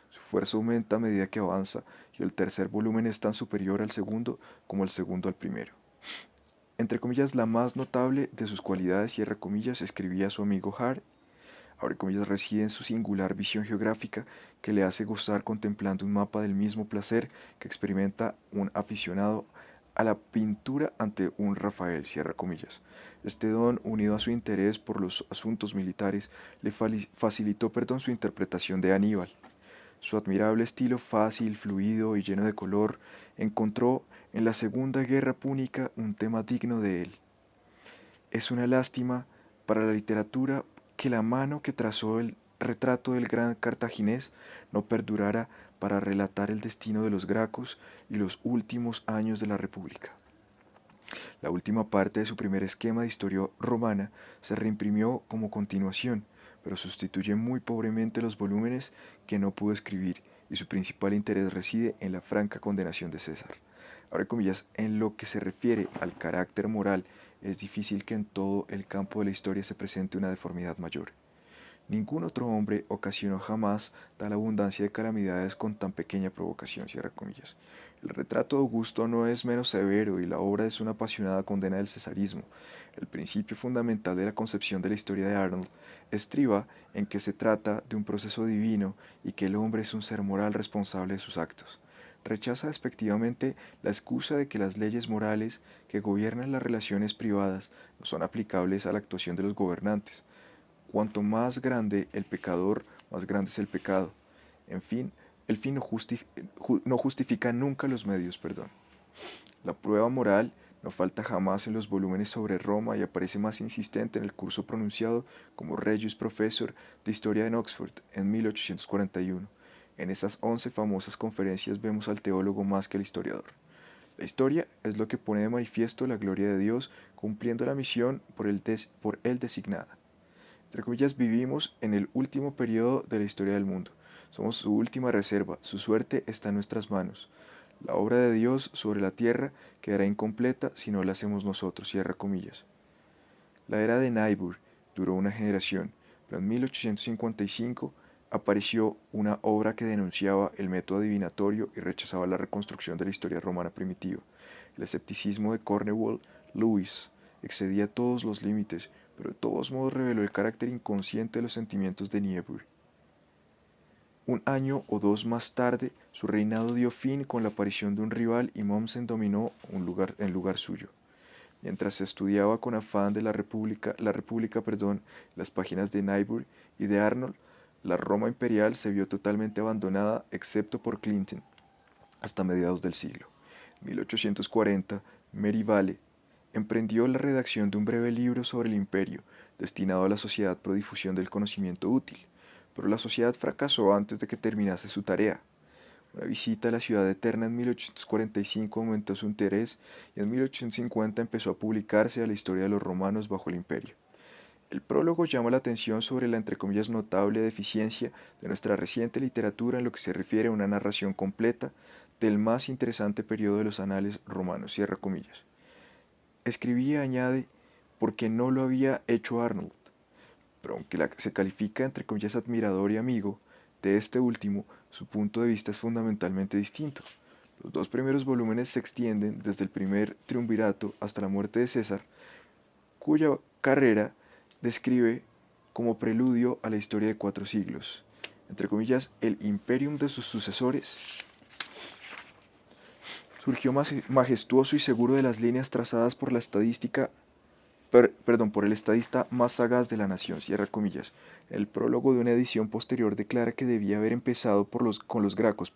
Su fuerza aumenta a medida que avanza y el tercer volumen es tan superior al segundo como el segundo al primero. Entre comillas, la más notable de sus cualidades, cierra comillas, escribía a su amigo Hart, abre comillas, reside en su singular visión geográfica que le hace gozar contemplando un mapa del mismo placer que experimenta un aficionado a la pintura ante un Rafael, cierra comillas. Este don, unido a su interés por los asuntos militares, le facilitó su interpretación de Aníbal. Su admirable estilo fácil, fluido y lleno de color encontró en la Segunda Guerra Púnica un tema digno de él. Es una lástima para la literatura que la mano que trazó el retrato del gran cartaginés no perdurara para relatar el destino de los Gracos y los últimos años de la República. La última parte de su primer esquema de historia romana se reimprimió como continuación, pero sustituye muy pobremente los volúmenes que no pudo escribir, y su principal interés reside en la franca condenación de César. Abre comillas, en lo que se refiere al carácter moral, es difícil que en todo el campo de la historia se presente una deformidad mayor. Ningún otro hombre ocasionó jamás tal abundancia de calamidades con tan pequeña provocación, cierra comillas. El retrato de Augusto no es menos severo y la obra es una apasionada condena del cesarismo. El principio fundamental de la concepción de la historia de Arnold estriba en que se trata de un proceso divino y que el hombre es un ser moral responsable de sus actos. Rechaza despectivamente la excusa de que las leyes morales que gobiernan las relaciones privadas no son aplicables a la actuación de los gobernantes. Cuanto más grande el pecador, más grande es el pecado. En fin, el fin no justifica nunca los medios, perdón. La prueba moral no falta jamás en los volúmenes sobre Roma y aparece más insistente en el curso pronunciado como Regius Professor de Historia en Oxford en 1841. En esas 11 famosas conferencias vemos al teólogo más que al historiador. La historia es lo que pone de manifiesto la gloria de Dios cumpliendo la misión por él designada. Entre comillas, vivimos en el último periodo de la historia del mundo. Somos su última reserva, su suerte está en nuestras manos. La obra de Dios sobre la tierra quedará incompleta si no la hacemos nosotros, cierra comillas. La era de Niebuhr duró una generación, pero en 1855 apareció una obra que denunciaba el método adivinatorio y rechazaba la reconstrucción de la historia romana primitiva. El escepticismo de Cornewall Lewis excedía todos los límites, pero de todos modos reveló el carácter inconsciente de los sentimientos de Niebuhr. Un año o dos más tarde, su reinado dio fin con la aparición de un rival y Mommsen dominó en lugar suyo. Mientras se estudiaba con afán de las páginas de Niebuhr y de Arnold, la Roma imperial se vio totalmente abandonada excepto por Clinton hasta mediados del siglo. En 1840, Merivale emprendió la redacción de un breve libro sobre el imperio, destinado a la Sociedad Pro Difusión del Conocimiento Útil, pero la sociedad fracasó antes de que terminase su tarea. Una visita a la ciudad eterna en 1845 aumentó su interés y en 1850 empezó a publicarse la historia de los romanos bajo el imperio. El prólogo llama la atención sobre la entre comillas notable deficiencia de nuestra reciente literatura en lo que se refiere a una narración completa del más interesante periodo de los anales romanos, cierra comillas. Escribía, añade, porque no lo había hecho Arnold, pero aunque se califica entre comillas admirador y amigo de este último, su punto de vista es fundamentalmente distinto. Los dos primeros volúmenes se extienden desde el primer triunvirato hasta la muerte de César, cuya carrera describe como preludio a la historia de 4 siglos. Entre comillas, el imperium de sus sucesores surgió majestuoso y seguro de las líneas trazadas por la por el estadista más sagaz de la nación, cierra comillas. El prólogo de una edición posterior declara que debía haber empezado con los Gracos,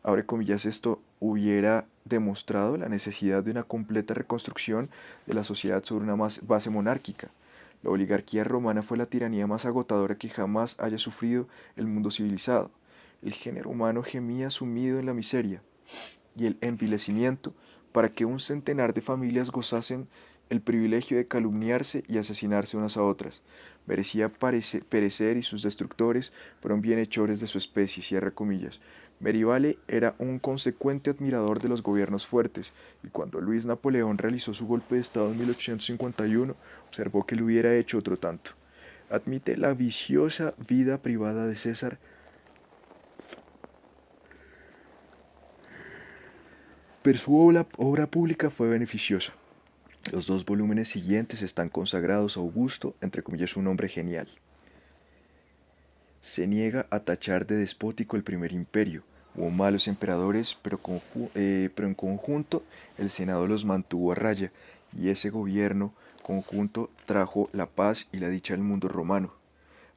abre comillas, esto hubiera demostrado la necesidad de una completa reconstrucción de la sociedad sobre una base monárquica. La oligarquía romana fue la tiranía más agotadora que jamás haya sufrido el mundo civilizado. El género humano gemía sumido en la miseria y el envilecimiento para que un centenar de familias gozasen el privilegio de calumniarse y asesinarse unas a otras. Merecía perecer y sus destructores fueron bienhechores de su especie, cierra comillas. Merivale era un consecuente admirador de los gobiernos fuertes, y cuando Luis Napoleón realizó su golpe de Estado en 1851, observó que le hubiera hecho otro tanto. Admite la viciosa vida privada de César, pero su obra pública fue beneficiosa. Los dos volúmenes siguientes están consagrados a Augusto, entre comillas un hombre genial. Se niega a tachar de despótico el primer imperio. Hubo malos emperadores, pero en conjunto el Senado los mantuvo a raya, y ese gobierno conjunto trajo la paz y la dicha al mundo romano.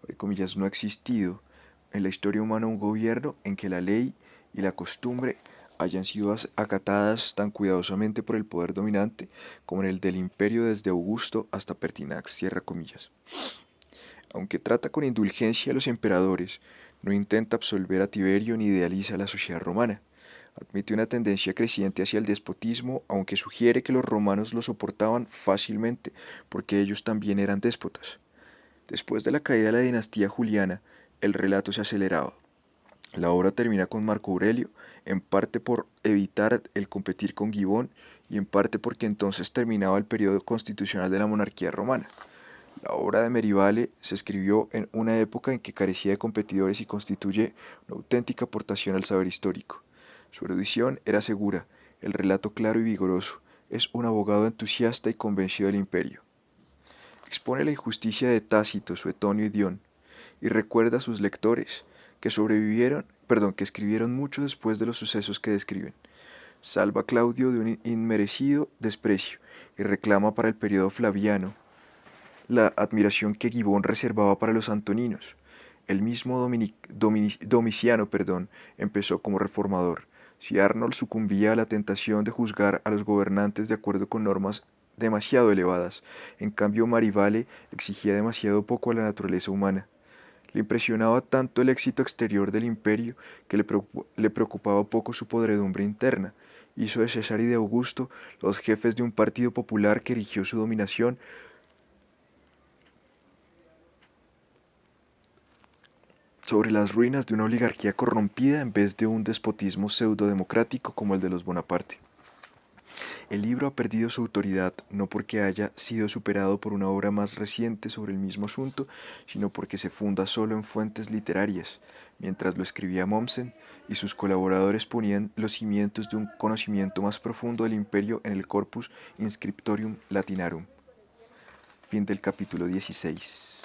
Entre comillas, no ha existido en la historia humana un gobierno en que la ley y la costumbre hayan sido acatadas tan cuidadosamente por el poder dominante como en el del imperio desde Augusto hasta Pertinax, cierra comillas. Aunque trata con indulgencia a los emperadores, no intenta absolver a Tiberio ni idealiza la sociedad romana. Admite una tendencia creciente hacia el despotismo, aunque sugiere que los romanos lo soportaban fácilmente porque ellos también eran déspotas. Después de la caída de la dinastía juliana, el relato se aceleraba. La obra termina con Marco Aurelio, en parte por evitar el competir con Gibón y en parte porque entonces terminaba el periodo constitucional de la monarquía romana. La obra de Merivale se escribió en una época en que carecía de competidores y constituye una auténtica aportación al saber histórico. Su erudición era segura, el relato claro y vigoroso. Es un abogado entusiasta y convencido del imperio. Expone la injusticia de Tácito, Suetonio y Dion, y recuerda a sus lectores que escribieron mucho después de los sucesos que describen. Salva a Claudio de un inmerecido desprecio y reclama para el periodo flaviano la admiración que Gibón reservaba para los antoninos. El mismo Domiciano empezó como reformador. Si Arnold sucumbía a la tentación de juzgar a los gobernantes de acuerdo con normas demasiado elevadas, en cambio Marivale exigía demasiado poco a la naturaleza humana. Le impresionaba tanto el éxito exterior del imperio que le preocupaba poco su podredumbre interna. Hizo de César y de Augusto los jefes de un partido popular que erigió su dominación sobre las ruinas de una oligarquía corrompida en vez de un despotismo pseudo-democrático como el de los Bonaparte. El libro ha perdido su autoridad no porque haya sido superado por una obra más reciente sobre el mismo asunto, sino porque se funda solo en fuentes literarias, mientras lo escribía Mommsen y sus colaboradores ponían los cimientos de un conocimiento más profundo del imperio en el Corpus Inscriptorium Latinarum. Fin del capítulo 16.